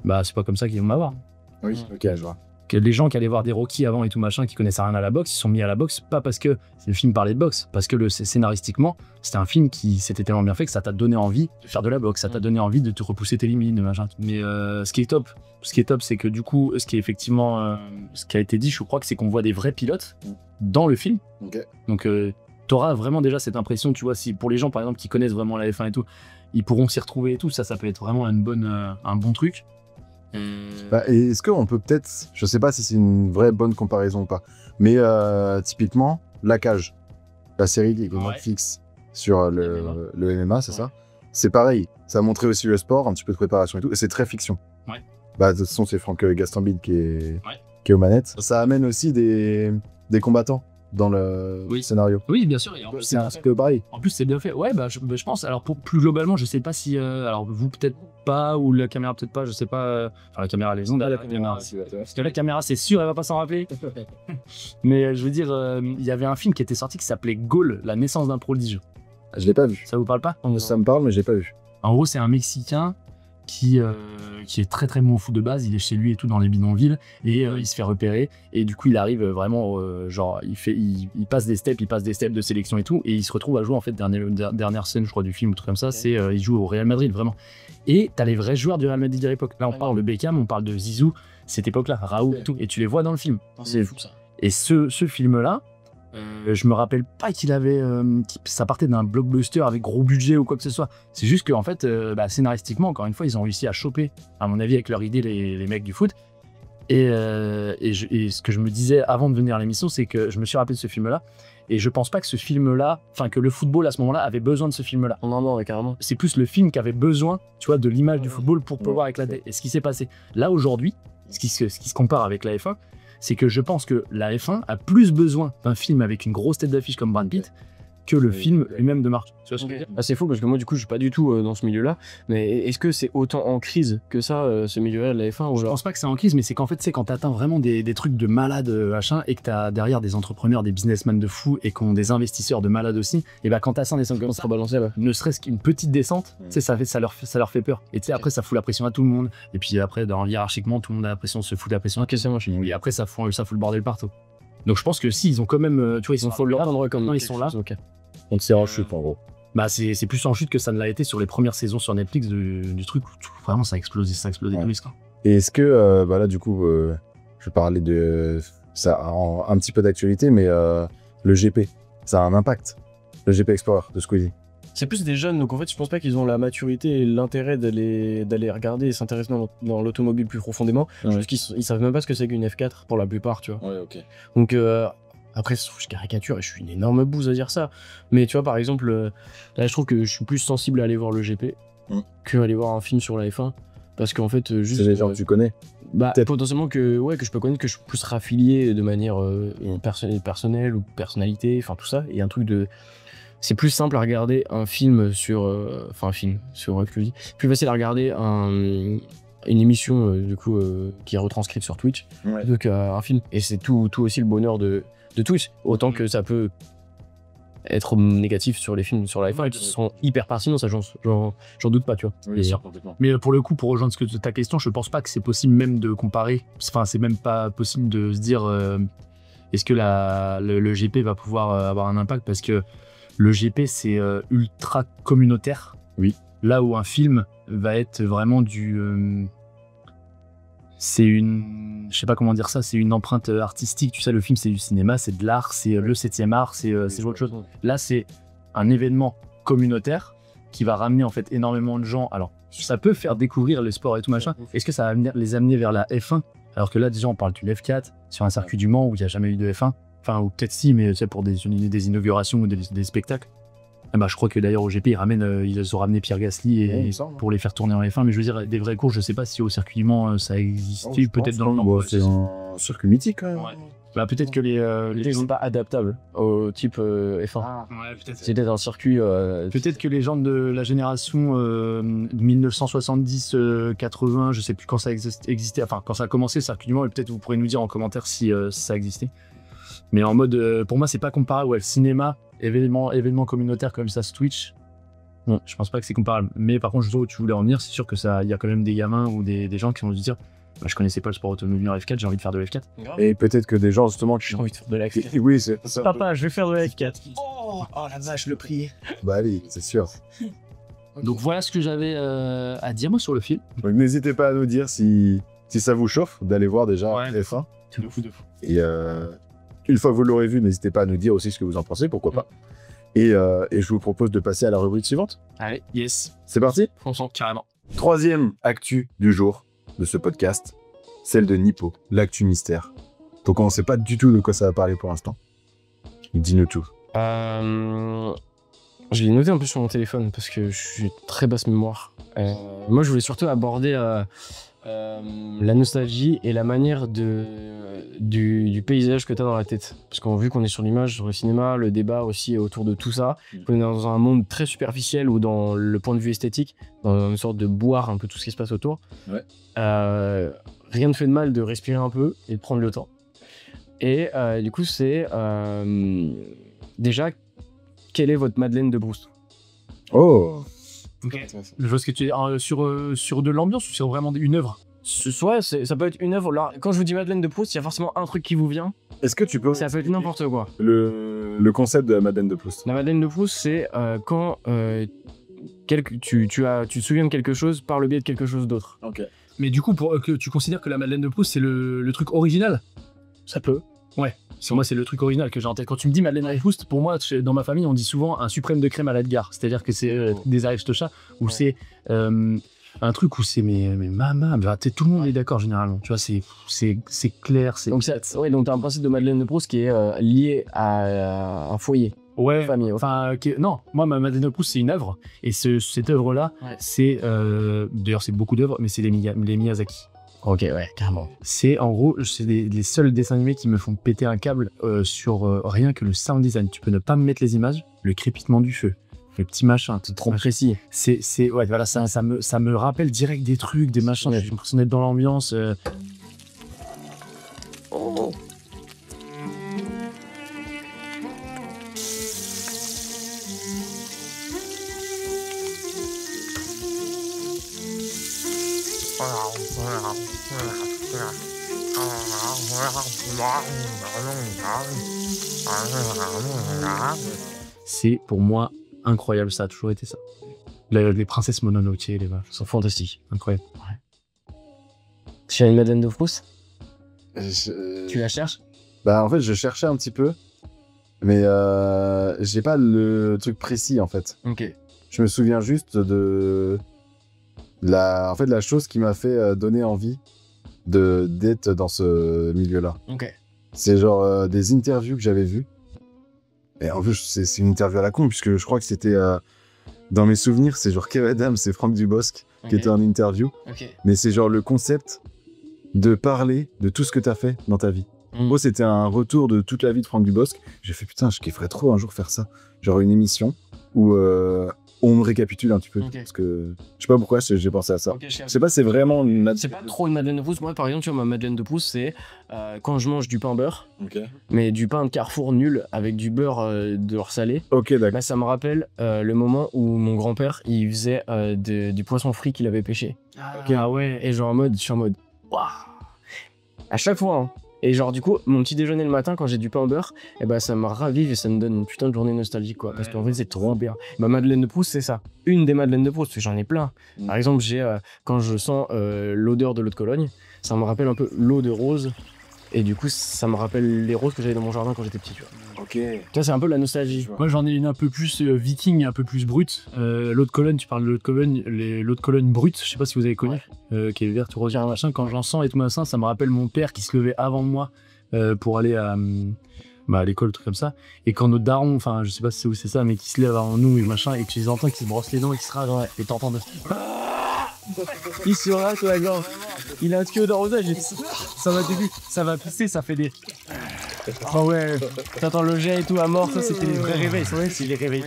bah c'est pas comme ça qu'ils vont m'avoir. Oui, ok, je vois. Que les gens qui allaient voir des Rocky avant et tout machin qui connaissaient rien à la boxe ils sont mis à la boxe pas parce que le film parlait de boxe parce que scénaristiquement c'était un film qui s'était tellement bien fait que ça t'a donné envie de faire de la boxe ça t'a donné envie de te repousser tes limites machin. Mais ce qui est top c'est que du coup ce qui est effectivement ce qui a été dit je crois que c'est qu'on voit des vrais pilotes dans le film. Donc t'auras vraiment déjà cette impression tu vois si pour les gens par exemple qui connaissent vraiment la F1 et tout ils pourront s'y retrouver et tout ça peut être vraiment un bon truc. Bah, et est-ce qu'on peut peut-être, je sais pas si c'est une vraie bonne comparaison ou pas, mais typiquement, La Cage, la série qui est Netflix sur le MMA, c'est ça? C'est pareil, ça a montré aussi le sport, un petit peu de préparation et tout, et c'est très fiction. Bah, de toute façon, c'est Franck Gastambide qui est aux manettes. Ça amène aussi des combattants dans le scénario. Oui, bien sûr. Et en plus, c'est un peu pareil. En plus, c'est bien fait. Ouais, bah, je pense. Alors, plus globalement, je sais pas si. Alors, vous, peut-être pas, ou la caméra, peut-être pas, je sais pas. Enfin, la caméra, les ondes, la caméra. Parce que la caméra, c'est sûr, elle va pas s'en rappeler. Mais je veux dire, il y avait un film qui était sorti qui s'appelait Gaulle, la naissance d'un prodige. Je l'ai pas vu. Ça vous parle pas? Ça me parle, mais je l'ai pas vu. En gros, c'est un Mexicain qui est très très bon au foot de base, il est chez lui et tout dans les bidonvilles et il se fait repérer et du coup il arrive vraiment genre il passe des steps de sélection et tout et il se retrouve à jouer en fait dernière scène je crois du film ou tout comme ça c'est il joue au Real Madrid vraiment et t'as les vrais joueurs du Real Madrid à l'époque là on parle de Beckham on parle de Zizou cette époque là Raoult et tout et tu les vois dans le film c'est fou ça et ce film là je me rappelle pas qu'il avait ça partait d'un blockbuster avec gros budget ou quoi que ce soit c'est juste qu'en fait scénaristiquement encore une fois ils ont réussi à choper à mon avis avec leur idée les mecs du foot et ce que je me disais avant de venir à l'émission c'est que je me suis rappelé de ce film là et je pense pas que ce film là enfin que le football à ce moment là avait besoin de ce film là carrément c'est plus le film qui avait besoin tu vois de l'image du football pour pouvoir éclater et ce qui s'est passé là aujourd'hui ce qui se compare avec la F1 c'est que je pense que la F1 a plus besoin d'un film avec une grosse tête d'affiche comme Brad Pitt que le film lui-même de marque. Tu vois ce que je veux dire ? C'est fou parce que moi du coup je suis pas du tout dans ce milieu-là, mais est-ce que c'est autant en crise que ça ce milieu-là de la F1 ou Je pense pas que c'est en crise, mais c'est qu'en fait c'est quand t'atteins vraiment des trucs de malade machin et que t'as derrière des entrepreneurs, des businessmen de fous et qu'on des investisseurs de malades aussi, et bah quand t'atteins des descentes comme ça, ne serait-ce qu'une petite descente, tu sais ça leur fait peur. Et tu sais après ça fout la pression à tout le monde. Et puis après hiérarchiquement tout le monde a la pression, se fout la pression. Ok c'est moi. Et après ça fout le bordel partout. Donc je pense que si ils ont quand même, tu vois ils faut le rendre comme ils sont là. Okay. On te sert en chute en gros. Bah c'est plus en chute que ça ne l'a été sur les premières saisons sur Netflix du truc où vraiment ça a explosé plus quoi. Et est-ce que là du coup je parlais de ça un petit peu d'actualité mais le GP ça a un impact le GP Explorer de Squeezie. C'est plus des jeunes donc en fait je pense pas qu'ils ont la maturité et l'intérêt d'aller regarder et s'intéresser dans l'automobile plus profondément parce qu'ils savent même pas ce que c'est qu'une F4 pour la plupart tu vois. Ouais ok. Donc après, je caricature et je suis une énorme bouse à dire ça. Mais tu vois, par exemple, là, je trouve que je suis plus sensible à aller voir le GP que aller voir un film sur la F1. Parce qu'en fait, juste. C'est des gens que tu connais. Bah, potentiellement que je peux connaître, que je peux se raffilier de manière personnelle ou personnalité, enfin tout ça. Et un truc de. C'est plus simple à regarder un film sur. Plus facile à regarder une émission, du coup, qui est retranscrite sur Twitch, plutôt qu'un film. Et c'est tout aussi le bonheur de Twitch, autant que ça peut être négatif sur les films sur la F1 qui sont hyper pertinents, ça j'en doute pas, tu vois. Oui, sûr, complètement. Mais pour le coup, pour rejoindre ta question, je pense pas que c'est possible même de comparer, enfin c'est même pas possible de se dire est-ce que le GP va pouvoir avoir un impact, parce que le GP c'est ultra communautaire. Oui. Là où un film va être vraiment c'est une, je sais pas comment dire ça, c'est une empreinte artistique. Tu sais, le film c'est du cinéma, c'est de l'art, c'est le 7e art, c'est autre chose. Là c'est un événement communautaire qui va ramener en fait énormément de gens. Alors ça peut faire découvrir le sport et tout machin. Est-ce que ça va les amener vers la F1, alors que là déjà on parle du F4 sur un circuit du Mans où il n'y a jamais eu de F1, enfin ou peut-être si, mais c'est pour des inaugurations ou des spectacles. Eh ben, je crois que d'ailleurs au GP ils ont ramené Pierre Gasly pour les faire tourner en F1, mais je veux dire des vraies courses, je sais pas si au circuit du Mans ça existait, peut-être dans le Mans. C'est un circuit mythique quand même. Ouais. Bah, peut-être que les Ils sont pas adaptables au type F1. Ouais, peut-être. C'est peut-être un circuit. Peut-être que les gens de la génération 1970-80, je sais plus quand ça existait, enfin quand ça a commencé le circuit du Mans, et peut-être vous pourrez nous dire en commentaire si ça existait. Mais en mode, pour moi c'est pas comparable, ouais, le cinéma, événement communautaire comme ça, Twitch, bon, je pense pas que c'est comparable. Mais par contre, je vois où tu voulais en venir, c'est sûr que ça, il y a quand même des gamins ou des gens qui vont se dire, bah, je connaissais pas le sport automobile en F4, j'ai envie de faire de F4. Et peut-être que des gens justement qui J'ai envie de faire de la F4. oui, c'est ça. Papa, je vais faire de la F4. Oh la vache, le prix. Bah allez, c'est sûr. Donc voilà ce que j'avais à dire moi sur le film. Donc n'hésitez pas à nous dire si ça vous chauffe d'aller voir déjà Ouais. F1. De fou. Et une fois que vous l'aurez vu, n'hésitez pas à nous dire aussi ce que vous en pensez, pourquoi pas. Et je vous propose de passer à la rubrique suivante. Allez, yes, C'est parti. fonçons carrément. Troisième actu du jour de ce podcast, celle de Nippo, l'actu mystère. Donc on ne sait pas du tout de quoi ça va parler pour l'instant. Dis-nous tout. Je l'ai noté un peu sur mon téléphone parce que je suis très basse mémoire. Moi, je voulais surtout aborder la nostalgie et la manière du paysage que tu as dans la tête. Parce qu'on vu qu'on est sur l'image, sur le cinéma, le débat aussi autour de tout ça, qu'on est dans un monde très superficiel ou dans le point de vue esthétique, dans une sorte de boire un peu tout ce qui se passe autour. Ouais. Rien ne fait de mal de respirer un peu et de prendre le temps. Et du coup, c'est déjà, quelle est votre Madeleine de Proust? Oh. Je vois ce que tu dis sur de l'ambiance ou sur vraiment une œuvre. Soit ça peut être une œuvre. Alors, quand je vous dis Madeleine de Proust, il y a forcément un truc qui vous vient. Est-ce que tu peux Ça peut être n'importe quoi. le concept de la Madeleine de Proust? La Madeleine de Proust, c'est quand tu te souviens de quelque chose par le biais de quelque chose d'autre. Ok. Mais du coup, pour que tu considères que la Madeleine de Proust c'est le truc original? Ça peut. Ouais. Sur moi, c'est le truc original que j'ai en tête. Quand tu me dis Madeleine de Proust, pour moi, dans ma famille, on dit souvent un suprême de crème à l'Edgar. C'est-à-dire que c'est des Aristochats où c'est un truc où c'est mais maman, bah, tout le monde est d'accord généralement. Tu vois, c'est clair. Donc donc t'as un principe de Madeleine de Proust qui est lié à un foyer. Ouais. Famille. Enfin, non, moi, ma Madeleine de Proust, c'est une œuvre. Et cette œuvre-là, c'est d'ailleurs, c'est beaucoup d'œuvres, mais c'est les Miyazaki. Ok, ouais, carrément. C'est en gros, c'est les seuls dessins animés qui me font péter un câble sur rien que le sound design. Tu peux ne pas me mettre les images, le crépitement du feu, le petit machin. C'est trop précis. Ouais, voilà, ça me rappelle direct des trucs, des machins. J'ai l'impression d'être dans l'ambiance. C'est pour moi incroyable, ça a toujours été ça. Les princesses Mononoke, les vaches, Ils sont fantastiques. incroyable. Tu as une Madeleine de Proust? Je- Tu la cherches? Bah en fait, je cherchais un petit peu, mais j'ai pas le truc précis en fait. Ok. Je me souviens juste de la chose qui m'a fait donner envie d'être dans ce milieu-là. Ok. C'est genre des interviews que j'avais vues. Et en plus, c'est une interview à la con, puisque je crois que c'était dans mes souvenirs, c'est genre Kev Adams et Franck Dubosc qui étaient en interview. Ok. Mais c'est genre le concept de parler de tout ce que t'as fait dans ta vie. En gros, c'était un retour de toute la vie de Franck Dubosc. J'ai fait putain, je kifferais trop un jour faire ça. Genre une émission où on me récapitule un petit peu. Ok. Parce que je sais pas pourquoi j'ai pensé à ça. Ok, Je sais pas, c'est vraiment une. C'est pas trop une Madeleine de Proust. Moi, par exemple, tu vois, ma Madeleine de Proust, c'est quand je mange du pain beurre, Ok. mais du pain de Carrefour nul avec du beurre dehors salé. Ok, d'accord. Bah, ça me rappelle le moment où mon grand-père il faisait du poisson frit qu'il avait pêché. Ah ouais. Et genre je suis en mode, waouh! À chaque fois, hein, Et genre, du coup, mon petit déjeuner le matin, quand j'ai du pain au beurre, et bah, ça me ravive et ça me donne une putain de journée nostalgique, quoi. Parce qu'en fait, c'est trop bien. Ma Madeleine de Proust, c'est ça. Une des Madeleines de Proust, parce que j'en ai plein. Par exemple, quand je sens l'odeur de l'eau de Cologne, ça me rappelle un peu l'eau de rose. Et du coup, ça me rappelle les roses que j'avais dans mon jardin quand j'étais petit, tu vois. Ok. Ça, c'est un peu la nostalgie. Moi, j'en ai une un peu plus viking, un peu plus brute. L'eau de Cologne, tu parles de l'eau de Cologne, l'eau de Cologne brute, je sais pas si vous avez connu, qui est verte rosière, machin. Quand j'en sens et tout machin, ça me rappelle mon père qui se levait avant moi pour aller à l'école, truc comme ça. Et quand notre daron, enfin, je sais pas si c'est où c'est ça, mais qui se lève avant nous et machin, et que tu les entends qui se brossent les dents et qui se ragent, et t'entends de... Il se rate la gorge. Il a un tuyau d'arrosage et ça va début, ça va pisser, ça fait des. Ah ouais, t'entends le jet et tout à mort, ça c'était les vrais réveils, c'est vrai, c'est les réveils.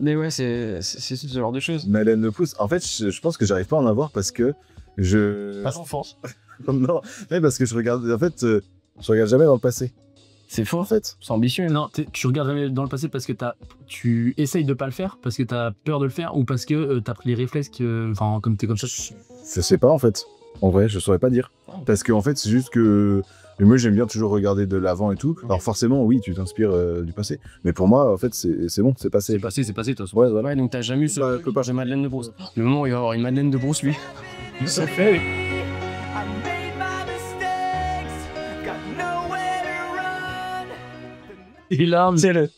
Mais ouais, c'est ce genre de choses. Madeleine de Proust, en fait, je pense que j'arrive pas à en avoir parce que je. Pas d'enfance. Non, mais parce que je regarde. En fait, je regarde jamais dans le passé. C'est faux En fait. C'est ambitieux. Non, tu regardes jamais dans le passé parce que tu essayes de pas le faire, parce que t'as peur de le faire, ou parce que t'as pris les réflexes que. Enfin, comme t'es comme ça. Je sais pas en fait. En vrai, je saurais pas dire. Parce que en fait, c'est juste que. Et moi, j'aime bien toujours regarder de l'avant et tout. Alors forcément, oui, tu t'inspires du passé. Mais pour moi, en fait, c'est bon, c'est passé. C'est passé, de toute façon. Ouais, voilà. Ouais, donc t'as jamais eu ce Bah, truc de Madeleine de Proust. Le moment où il va avoir une Madeleine de Proust, lui. Ça fait. Et là, C'est le.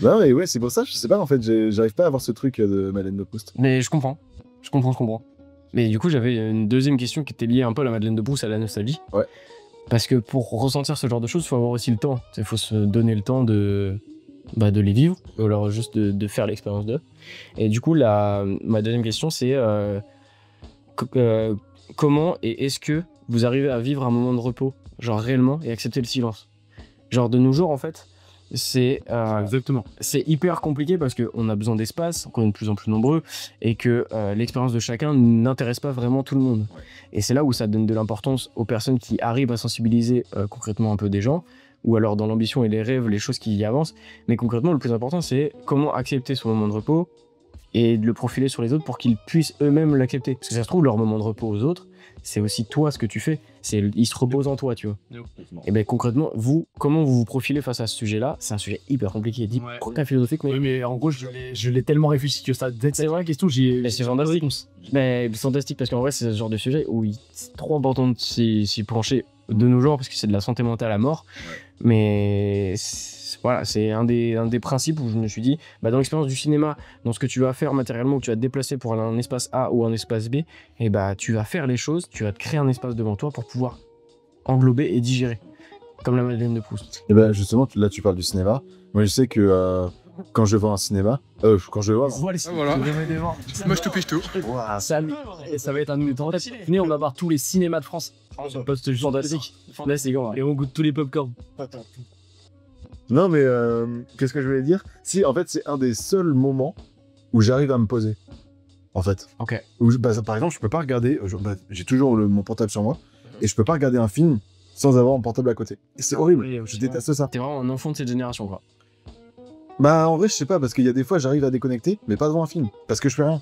Non, mais ouais, c'est pour ça, je sais pas, en fait, j'arrive pas à avoir ce truc de Madeleine de Proust. Mais je comprends. Je comprends. Mais du coup, j'avais une deuxième question qui était liée un peu à la Madeleine de Proust, à la nostalgie. Ouais. Parce que pour ressentir ce genre de choses, il faut avoir aussi le temps. Il faut se donner le temps de les vivre, ou alors juste de faire l'expérience d'eux. Et du coup, ma deuxième question, c'est comment et est-ce que vous arrivez à vivre un moment de repos, genre réellement, et accepter le silence? Genre de nos jours, en fait, c'est exactement. c'est hyper compliqué parce qu'on a besoin d'espace, qu'on est de plus en plus nombreux, et que l'expérience de chacun n'intéresse pas vraiment tout le monde. Ouais. Et c'est là où ça donne de l'importance aux personnes qui arrivent à sensibiliser concrètement un peu des gens, ou alors dans l'ambition et les rêves, les choses qui y avancent. Mais concrètement, le plus important, c'est comment accepter son moment de repos et de le profiler sur les autres pour qu'ils puissent eux-mêmes l'accepter. Parce que ça se trouve, leur moment de repos aux autres, c'est aussi toi ce que tu fais. Ils se reposent en toi, tu vois. Et bien concrètement, comment vous vous profilez face à ce sujet-là? C'est un sujet hyper compliqué, dit très philosophique, mais... Oui, mais en gros, je l'ai tellement réfléchi que ça... C'est vrai la question, c'est fantastique. Mais c'est fantastique parce qu'en vrai, c'est ce genre de sujet où c'est trop important de s'y pencher de nos jours parce que c'est de la santé mentale à mort. Mais voilà, c'est un des principes où je me suis dit, dans l'expérience du cinéma, dans ce que tu vas faire matériellement, où tu vas te déplacer pour aller à un espace A ou un espace B, et tu vas faire les choses, tu vas te créer un espace devant toi pour pouvoir englober et digérer, comme la Madeleine de Proust. Et justement, là tu parles du cinéma. Moi je sais que quand je vais à un cinéma, quand je vois... Voilà. Moi je te piche tout. Wow, ça va être un de mes temps. Venez, on va voir tous les cinémas de France. Poste fantastique. Et on goûte tous les popcorn. Non mais qu'est-ce que je voulais dire? Si, en fait c'est un des seuls moments où j'arrive à me poser. En fait. Ok. Par exemple, je peux pas regarder... j'ai toujours mon portable sur moi. Et je peux pas regarder un film sans avoir mon portable à côté. Et c'est horrible. Oui, je déteste ça. T'es vraiment un enfant de cette génération, quoi. En vrai, je sais pas, parce qu'il y a des fois, j'arrive à déconnecter, mais pas devant un film, parce que je fais rien.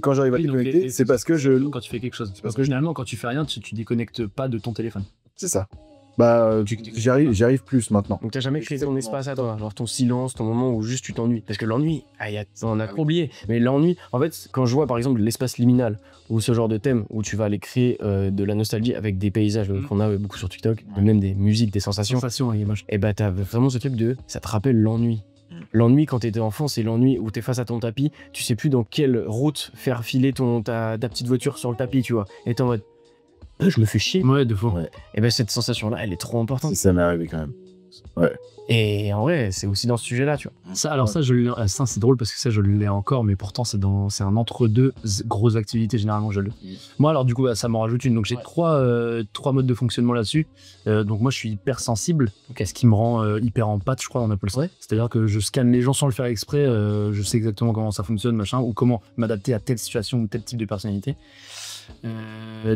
Quand j'arrive à déconnecter, c'est parce que je... Quand tu fais quelque chose. Parce que généralement, quand tu fais rien, tu déconnectes pas de ton téléphone. C'est ça. J'y arrive plus maintenant. Donc t'as jamais créé ton espace à toi, genre ton silence, ton moment où juste tu t'ennuies. Parce que l'ennui, on a trop oublié. Mais l'ennui, en fait, quand je vois par exemple l'espace liminal, ou ce genre de thème où tu vas aller créer de la nostalgie avec des paysages qu'on a beaucoup sur TikTok, même des musiques, des sensations. Et t'as vraiment ce truc ça te rappelle l'ennui. L'ennui quand t'étais enfant, c'est l'ennui où t'es face à ton tapis, tu sais plus dans quelle route faire filer ta petite voiture sur le tapis, tu vois. Et t'es en mode, je me fais chier. Ouais, de faux. Ouais. Et cette sensation-là, elle est trop importante. Ça m'est arrivé quand même. Ouais. Et en vrai, c'est aussi dans ce sujet-là, tu vois. Ça, c'est drôle parce que ça, je l'ai encore, mais pourtant, c'est un entre-deux grosses activités, généralement, je l'ai. Moi, alors, du coup, ça m'en rajoute une. Donc, j'ai trois modes de fonctionnement là-dessus. Donc, moi, je suis hyper sensible, ce qui me rend hyper en pâte, je crois, on appelle ça. C'est-à-dire que je scanne les gens sans le faire exprès, je sais exactement comment ça fonctionne, machin, ou comment m'adapter à telle situation ou tel type de personnalité.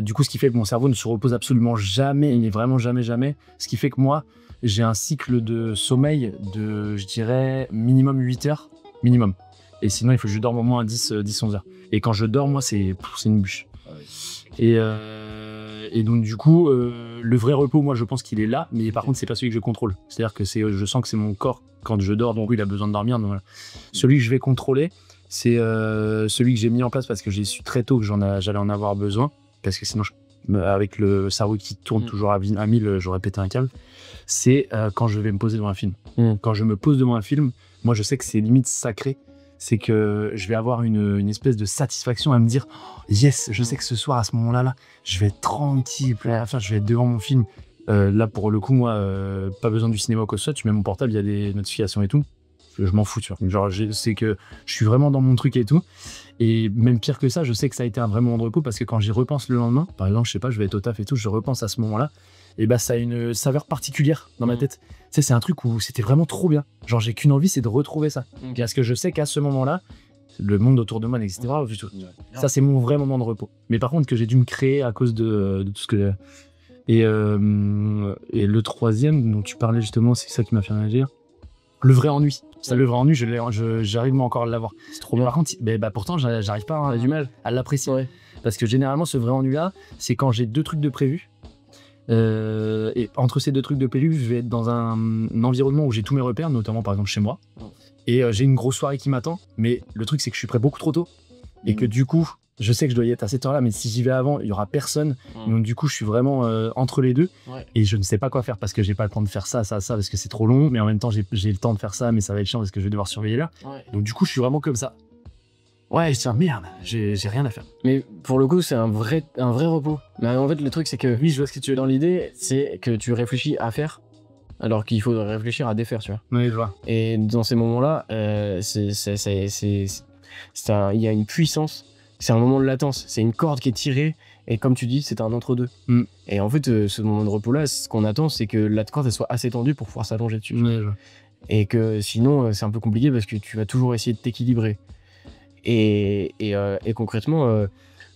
Du coup, ce qui fait que mon cerveau ne se repose absolument jamais, mais vraiment jamais. Ce qui fait que moi, j'ai un cycle de sommeil de, je dirais, minimum 8 heures. Minimum. Et sinon, il faut que je dorme au moins à 10-11 heures. Et quand je dors, moi, c'est une bûche. Et donc, du coup, le vrai repos, moi, je pense qu'il est là. Mais par contre, c'est pas celui que je contrôle. C'est-à-dire que je sens que c'est mon corps quand je dors. Donc, il a besoin de dormir. Donc, voilà. Celui que je vais contrôler, c'est celui que j'ai mis en place parce que j'ai su très tôt que j'allais en avoir besoin. Parce que sinon, avec le cerveau qui tourne toujours à 1000, j'aurais pété un câble. C'est quand je vais me poser devant un film. Quand je me pose devant un film, moi, je sais que c'est limite sacré. C'est que je vais avoir une espèce de satisfaction à me dire oh, yes, je sais que ce soir, à ce moment-là, je vais être tranquille, enfin, je vais être devant mon film. Là, pour le coup, moi, pas besoin du cinéma ou quoi que ce soit. Tu mets mon portable, il y a des notifications et tout. Je m'en fous, tu vois. Genre, c'est que je suis vraiment dans mon truc et tout. Et même pire que ça, je sais que ça a été un vrai moment de repos parce que quand j'y repense le lendemain, par exemple, je sais pas, je vais être au taf et tout, je repense à ce moment-là, et bah, ça a une saveur particulière dans ma tête. Tu sais, c'est un truc où c'était vraiment trop bien. Genre, j'ai qu'une envie, c'est de retrouver ça. Parce que je sais qu'à ce moment-là, le monde autour de moi n'existait pas du tout. Ça, c'est mon vrai moment de repos. Mais par contre, que j'ai dû me créer à cause de tout ce que... Et le troisième dont tu parlais justement, c'est ça qui m'a fait réagir. Le vrai ennui. Ça, le vrai ennui, j'arrive moi encore à l'avoir. C'est trop bien. Par contre, pourtant, j'arrive pas à du mal à l'apprécier. Ouais. Parce que généralement, ce vrai ennui-là, c'est quand j'ai 2 trucs de prévu. Et entre ces 2 trucs de prévu, je vais être dans un environnement où j'ai tous mes repères, notamment par exemple chez moi. Et j'ai une grosse soirée qui m'attend. Mais le truc, c'est que je suis prêt beaucoup trop tôt. Et que du coup, je sais que je dois y être à cette heure-là, mais si j'y vais avant, il y aura personne. Donc du coup, je suis vraiment entre les deux. Et je ne sais pas quoi faire parce que j'ai pas le temps de faire ça, parce que c'est trop long. Mais en même temps, j'ai le temps de faire ça, mais ça va être chiant parce que je vais devoir surveiller là. Donc du coup, je suis vraiment comme ça. Ouais, tiens, merde, j'ai rien à faire. Mais pour le coup, c'est un vrai repos. Mais en fait, le truc, c'est que oui, je vois ce que tu veux. Dans l'idée, c'est que tu réfléchis à faire, alors qu'il faut réfléchir à défaire, tu vois. Oui, je vois. Et dans ces moments-là, il y a une puissance. C'est un moment de latence. C'est une corde qui est tirée. Et comme tu dis, c'est un entre-deux. Et en fait, ce moment de repos-là, ce qu'on attend, c'est que la corde elle soit assez tendue pour pouvoir s'allonger dessus. Ouais, je vois. Et que sinon, c'est un peu compliqué parce que tu vas toujours essayer de t'équilibrer. Et concrètement,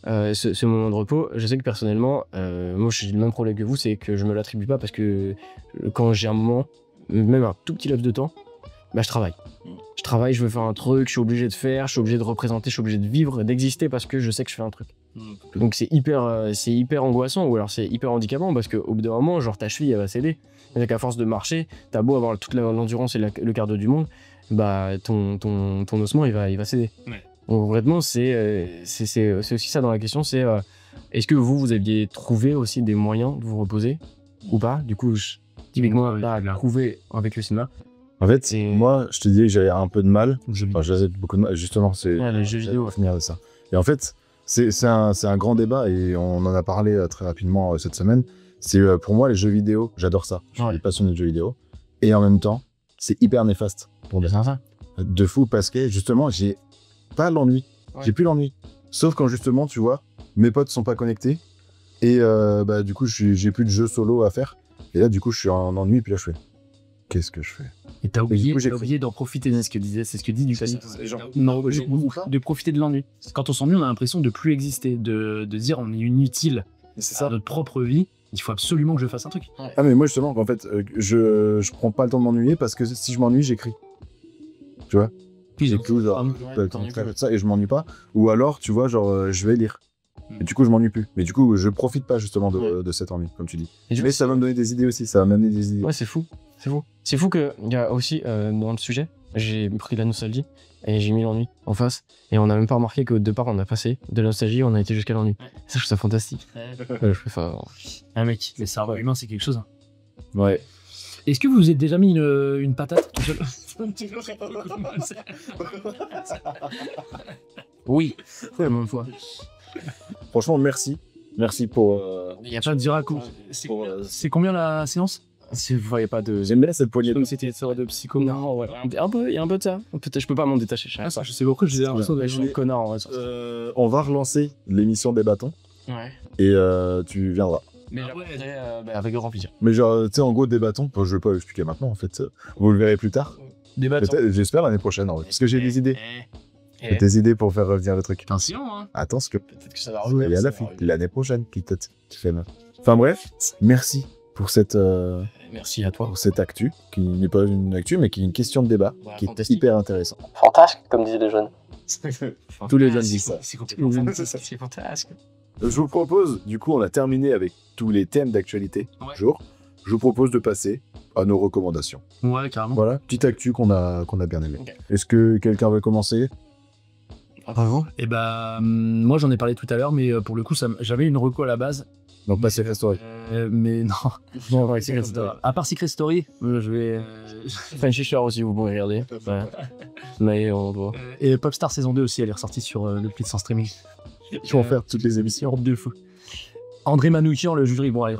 ce moment de repos, je sais que personnellement, moi j'ai le même problème que vous, c'est que je me l'attribue pas parce que quand j'ai un moment, même un tout petit laps de temps, bah je travaille. Je travaille, je veux faire un truc, je suis obligé de faire, je suis obligé de représenter, je suis obligé de vivre, d'exister parce que je sais que je fais un truc. Donc c'est hyper angoissant ou alors c'est hyper handicapant parce qu'au bout d'un moment, genre ta cheville elle va céder. Et qu'à force de marcher, t'as beau avoir toute l'endurance et le cardio du monde, bah ton ossement il va céder. Ouais. Donc vraiment c'est aussi ça dans la question, c'est est-ce que vous aviez trouvé aussi des moyens de vous reposer ou pas? Du coup, typiquement trouvé avec le cinéma. En fait, moi, je te dis que j'avais un peu de mal. J'avais beaucoup de mal. Justement, c'est les jeux vidéo. On va finir de ça. Et en fait, c'est un grand débat et on en a parlé très rapidement cette semaine. C'est pour moi les jeux vidéo, j'adore ça. Je suis passionné de jeux vidéo. Et en même temps, c'est hyper néfaste pour des enfants. De fou parce que justement, j'ai pas l'ennui. Ouais. J'ai plus l'ennui. Sauf quand justement, tu vois, mes potes sont pas connectés et du coup, j'ai plus de jeux solo à faire. Et là, du coup, je suis en ennui. Puis là, je fais qu'est-ce que je fais? Et t'as oublié d'en profiter, c'est ce que dit Lucas. Non, de profiter de l'ennui. Quand on s'ennuie, on a l'impression de plus exister, de dire on est inutile à notre propre vie. Il faut absolument que je fasse un truc. Ouais. Ah mais moi justement, en fait, je prends pas le temps de m'ennuyer parce que si je m'ennuie, j'écris. Tu vois? J'écris genre ça et je m'ennuie pas. Ou alors, tu vois, genre je vais lire. Et du coup, je m'ennuie plus. Mais du coup, je profite pas justement de cet ennui, comme tu dis. Mais ça va me donner des idées aussi. Ça va m'amener des idées. Ouais, c'est fou. C'est fou qu'il y a aussi, dans le sujet, j'ai pris la nostalgie et j'ai mis l'ennui en face. Et on n'a même pas remarqué qu'au départ, on a passé de la nostalgie, on a été jusqu'à l'ennui. Ça, je trouve ça fantastique. Je préfère... Un mec, mais ça, humain, c'est quelque chose. Hein. Ouais. Est-ce que vous vous êtes déjà mis une patate tout seul? Oui, la même fois. Franchement, merci. Merci pour... Il y a pas de dire à coup. C'est combien la séance? Il n'y a pas de... J'aime bien cette poignée. Donc c'était une sorte de psycho. Non, ouais. Il y a un peu de ça. Peut-être je peux pas m'en détacher. Je sais pas pourquoi je disais l'impression d'être un connard. En vrai. On va relancer l'émission des bâtons. Ouais. Et tu viendras. Mais après, avec grand plaisir. Mais genre, tu sais, en gros, des bâtons, je vais pas l'expliquer maintenant, en fait. Vous le verrez plus tard. Des bâtons. J'espère l'année prochaine, en vrai. Parce que j'ai des idées. J'ai des idées pour faire revenir le truc. Attention, hein. Attention, peut-être que ça va revenir. Il y a la fille, l'année prochaine, qui te fait mal. Enfin bref, merci pour cette, Merci à toi. pour cette actu, qui n'est pas une actu, mais qui est une question de débat, Voilà, qui est fantastique. hyper intéressant. Fantastique, comme disaient les jeunes. Tous les jeunes disent ça. C'est complètement fantastique. C'est fantastique. Je vous propose, du coup, on a terminé avec tous les thèmes d'actualité Ouais. du jour. Je vous propose de passer à nos recommandations. Ouais, carrément. Voilà, petite actu qu'on a bien aimé. Ok. Est-ce que quelqu'un veut commencer? Bravo. Et bah, moi j'en ai parlé tout à l'heure, mais pour le coup, j'avais une reco à la base. Donc, pas Secret Story. Mais non. Non, ouais, Secret Story. À part Secret Story, je vais. Frenchy Shore aussi, vous pouvez regarder. Ouais. Mais on doit. Et Popstar saison 2 aussi, elle est ressortie sur le Blitz en streaming. Ils vont faire toutes les émissions. De fou. André Manoukian, le jury, bon, allez,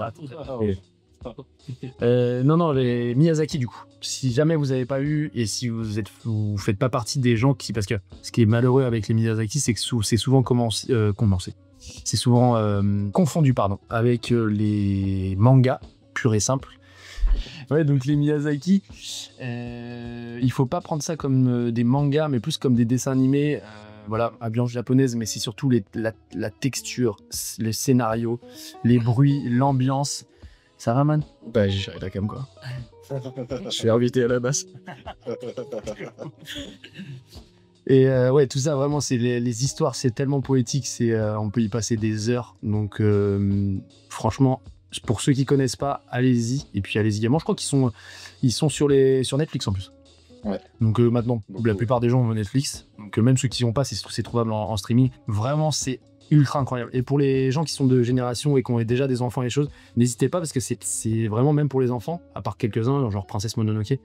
non, les Miyazaki, du coup. Si jamais vous n'avez pas eu, et si vous faites pas partie des gens qui. Parce que ce qui est malheureux avec les Miyazaki, c'est que c'est souvent commencé. C'est souvent confondu, pardon, avec les mangas, purs et simples. Ouais, donc les Miyazaki, il faut pas prendre ça comme des mangas, mais plus comme des dessins animés. Voilà, ambiance japonaise, mais c'est surtout la texture, le scénario, les bruits, l'ambiance. Ça va, man? Bah, j'ai géré la cam, quoi. Je suis invité à la basse. Et ouais, tout ça, vraiment, c'est les histoires, c'est tellement poétique, on peut y passer des heures. Donc, franchement, pour ceux qui connaissent pas, allez-y. Et puis, allez-y également. Je crois qu'ils sont sur Netflix en plus. Ouais. Donc, maintenant, la plupart des gens ont Netflix. Donc, même ceux qui n'y ont pas, c'est trouvable en streaming. Vraiment, c'est ultra incroyable. Et pour les gens qui sont de génération et qui ont déjà des enfants et des choses, n'hésitez pas parce que c'est vraiment même pour les enfants, à part quelques-uns, genre Princesse Mononoke.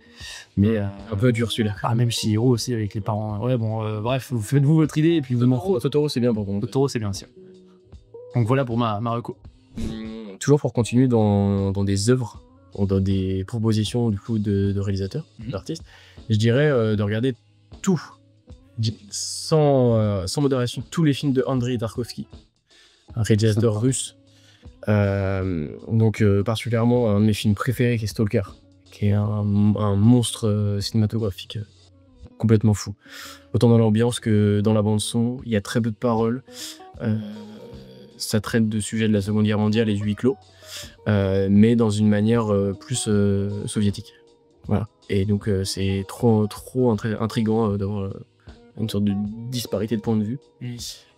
Mais Un peu dur celui-là. même Chihiro aussi avec les parents. Ouais, bon, bref, faites-vous votre idée et puis vous m'en foutre. Totoro, c'est bien pour contre. Totoro, c'est bien aussi. Donc voilà pour ma reco. Toujours pour continuer dans des œuvres, dans des propositions du coup de réalisateurs, d'artistes, je dirais de regarder tout, sans modération, tous les films de Andrei Tarkovsky, un réalisateur russe. Donc particulièrement un de mes films préférés qui est Stalker, qui est un monstre cinématographique complètement fou. Autant dans l'ambiance que dans la bande son, il y a très peu de paroles. Ça traite de sujets de la Seconde Guerre mondiale et du huis clos, mais dans une manière plus soviétique. Voilà. Et donc c'est trop intriguant d'avoir une sorte de disparité de point de vue.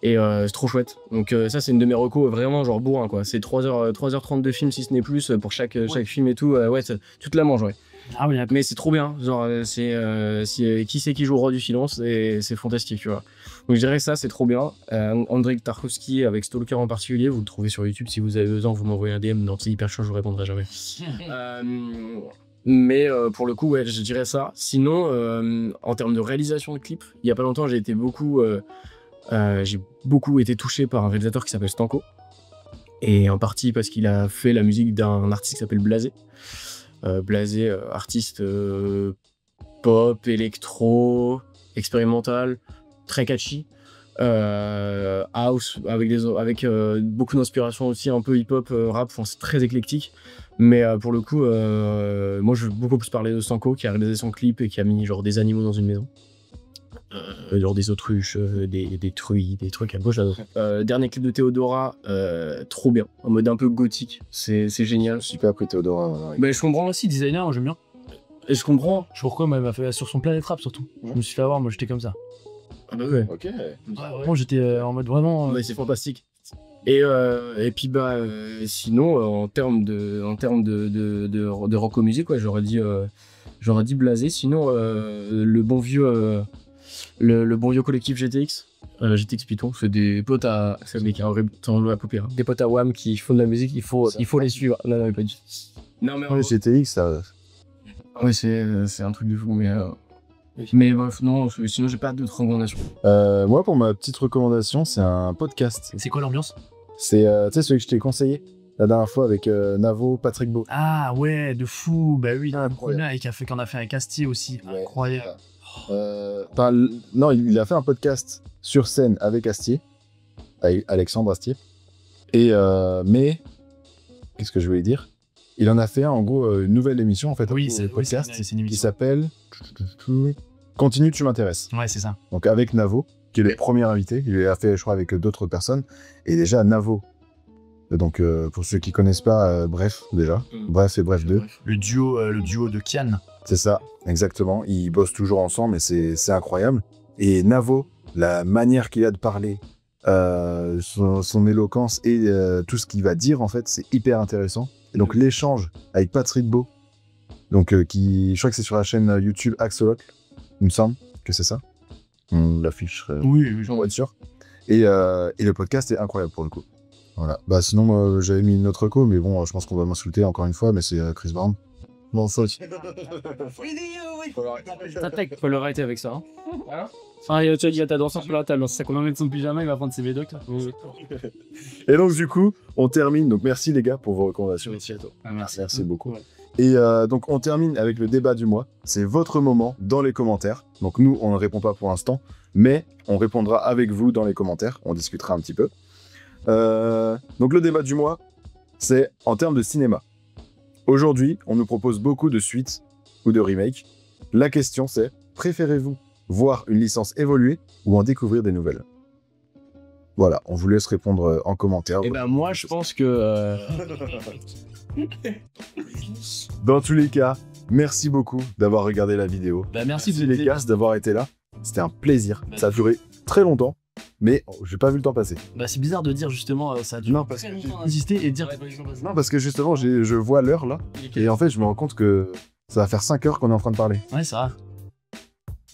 Et c'est trop chouette. Donc ça c'est une de mes recos vraiment genre bourrin quoi. C'est 3h30 de film si ce n'est plus pour chaque film et tout. Ouais, tu te la manges, ouais. Ah oui, Mais c'est trop bien, genre qui c'est qui joue au roi du silence, et c'est fantastique, tu vois. Donc je dirais ça, c'est trop bien. Andrei Tarkovsky avec Stalker en particulier, vous le trouvez sur YouTube, si vous avez besoin, vous m'envoyez un DM, non c'est hyper chaud, je vous répondrai jamais. Mais pour le coup, ouais, je dirais ça. Sinon, en termes de réalisation de clips, il y a pas longtemps, j'ai beaucoup été touché par un réalisateur qui s'appelle Stanko, et en partie parce qu'il a fait la musique d'un artiste qui s'appelle Blasé. Blasé, artiste pop, électro, expérimental, très catchy, house avec beaucoup d'inspiration aussi, un peu hip-hop, rap, c'est très éclectique. Mais pour le coup, moi je veux beaucoup plus parler de Stanko qui a réalisé son clip et qui a mis genre des animaux dans une maison. Genre des autruches, des truies, des trucs à gauche, à droite. Dernier clip de Théodora, trop bien, en mode un peu gothique, c'est génial. Super pris Théodora. Mais je comprends aussi, designer, moi j'aime bien. Et je comprends. Je sais pourquoi, moi, elle m'a fait sur son Planet Rap surtout. Ouais. Je me suis fait avoir, moi j'étais comme ça. Ah bah ouais. Ok. Moi j'étais en mode vraiment. Ouais, c'est fantastique. Et puis sinon en termes de rock musique, ouais, j'aurais dit Blasé. Sinon le bon vieux collectif GTX. GTX Python, c'est des potes à. C'est le mec horrible, t'en la poupée. Des potes à WAM qui font de la musique, il faut les suivre. Non, pas du tout. Non, mais. Ouais, GTX, ça. Ouais, c'est un truc de fou, mais bref, non, sinon j'ai pas d'autres recommandations. Moi, pour ma petite recommandation, c'est un podcast. C'est quoi l'ambiance? C'est tu sais celui que je t'ai conseillé la dernière fois avec Navo, Patrick Beau. Ah ouais, de fou. Bah oui, Incroyable. et qu'on a fait un Castier aussi. Ouais. Incroyable. Non, il a fait un podcast sur scène avec Astier, avec Alexandre Astier. Et mais qu'est-ce que je voulais dire? Il en a fait en gros une nouvelle émission en fait, Oui, un c'est podcast une qui émission. s'appelle Continue, tu m'intéresses. Ouais, c'est ça. Donc avec Navo, qui est le premier invité, il l'a fait je crois avec d'autres personnes. Et déjà Navo, Donc, pour ceux qui connaissent pas, Bref, déjà. Bref et Bref 2. Le duo de Kian. C'est ça, exactement. Ils bossent toujours ensemble et c'est incroyable. Et Navo, la manière qu'il a de parler, son éloquence et tout ce qu'il va dire, en fait, c'est hyper intéressant. Et donc, l'échange avec Patrick Beau, donc, je crois que c'est sur la chaîne YouTube Axolotl, il me semble que c'est ça. On l'affiche, Oui, j'en être sûr. Et le podcast est incroyable pour le coup. Voilà. Bah, sinon, j'avais mis une autre reco, mais bon, je pense qu'on va m'insulter encore une fois, mais c'est Chris Brown. Bon, ça aussi. Faut le arrêter avec ça. Hein. Enfin, tu as dit à ta danseur sur la table, c'est ça qu'on emmène son pyjama, il va prendre ses médocs là. Et donc, du coup, on termine. Donc, merci les gars pour vos recommandations. Merci à toi. Merci beaucoup. Ouais. Et donc, on termine avec le débat du mois. C'est votre moment dans les commentaires. Donc, nous, on ne répond pas pour l'instant, mais on répondra avec vous dans les commentaires. On discutera un petit peu. Donc, le débat du mois, c'est en termes de cinéma. Aujourd'hui, on nous propose beaucoup de suites ou de remakes. La question, c'est préférez-vous voir une licence évoluer ou en découvrir des nouvelles? Voilà, on vous laisse répondre en commentaire. Et ben moi, je pense que... Dans tous les cas, merci beaucoup d'avoir regardé la vidéo. Bah, merci les gars d'avoir été là. C'était un plaisir. Ça a duré très longtemps, mais j'ai pas vu le temps passer. Bah, c'est bizarre de dire justement ça a dû Non, parce que insister et dire. Non, parce que justement, je vois l'heure là, et en fait, je me rends compte que ça va faire 5 heures qu'on est en train de parler. Ouais, ça va.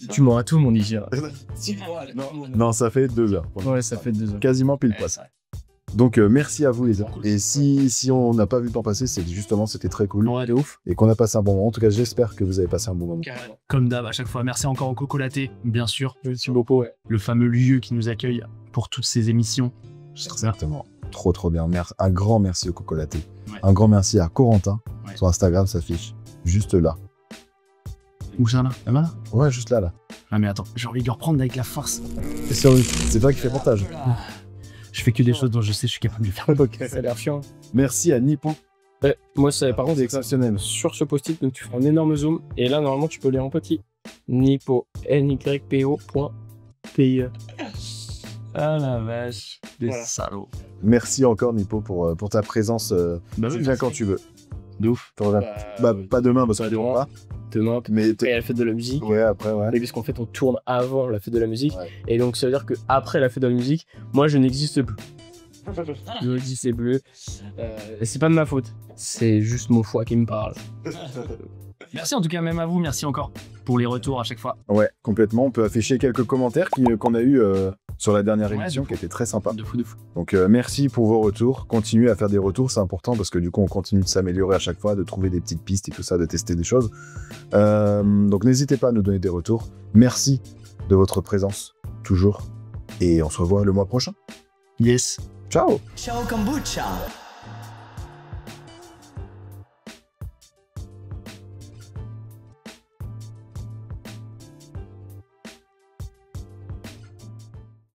Tu m'auras tout, mon Niger. Non, ça fait 2 heures. Ouais, ça fait 2 heures. Quasiment pile poil. Donc, merci à vous les gars. Et si on n'a pas vu le temps passer, c'est que justement, c'était très cool. Ouais, de ouf. Et qu'on a passé un bon moment. En tout cas, j'espère que vous avez passé un bon moment. Comme d'hab, à chaque fois. Merci encore au Cocolaté, bien sûr. Merci beaucoup, ouais. Le fameux lieu qui nous accueille pour toutes ces émissions. Exactement. Trop bien. Un grand merci au Cocolaté. Ouais. Un grand merci à Corentin. Ouais. Sur Instagram, ça s'affiche juste là. Où ça là? Là-bas? Ouais, juste là. Ah mais attends, j'ai envie de le reprendre avec la force. C'est toi qui fais montage. Je fais que des choses dont je sais je suis capable de faire. Ok, ça a l'air chiant. Merci à Nippon. Moi, par contre, c'est exceptionnel. Sur ce post-it, donc tu feras un énorme zoom. Et là, normalement, tu peux lire en petit. Nipo, NYPO.PE. Ah la vache, des salauds. Merci encore Nipo pour ta présence. Bah Tu oui, viens quand tu veux. de ouf. T'en reviens. Bah, pas demain parce que tu demain. pas. Demain, Mais après la fête de la musique. ouais, après, ouais. Mais puisqu'en fait, on tourne avant la fête de la musique. Ouais. Et donc, ça veut dire qu'après la fête de la musique, moi, je n'existe plus. Je n'existe plus. C'est pas de ma faute. C'est juste mon foie qui me parle. Merci en tout cas même à vous, merci encore pour les retours à chaque fois. Ouais, complètement. On peut afficher quelques commentaires qu'on a eu sur la dernière émission de qui était très sympa. De fou, de fou. Donc merci pour vos retours. Continuez à faire des retours, c'est important parce que du coup on continue de s'améliorer à chaque fois, de trouver des petites pistes et tout ça, de tester des choses. Donc n'hésitez pas à nous donner des retours. Merci de votre présence, toujours. Et on se revoit le mois prochain. Yes. Ciao! Ciao kombucha.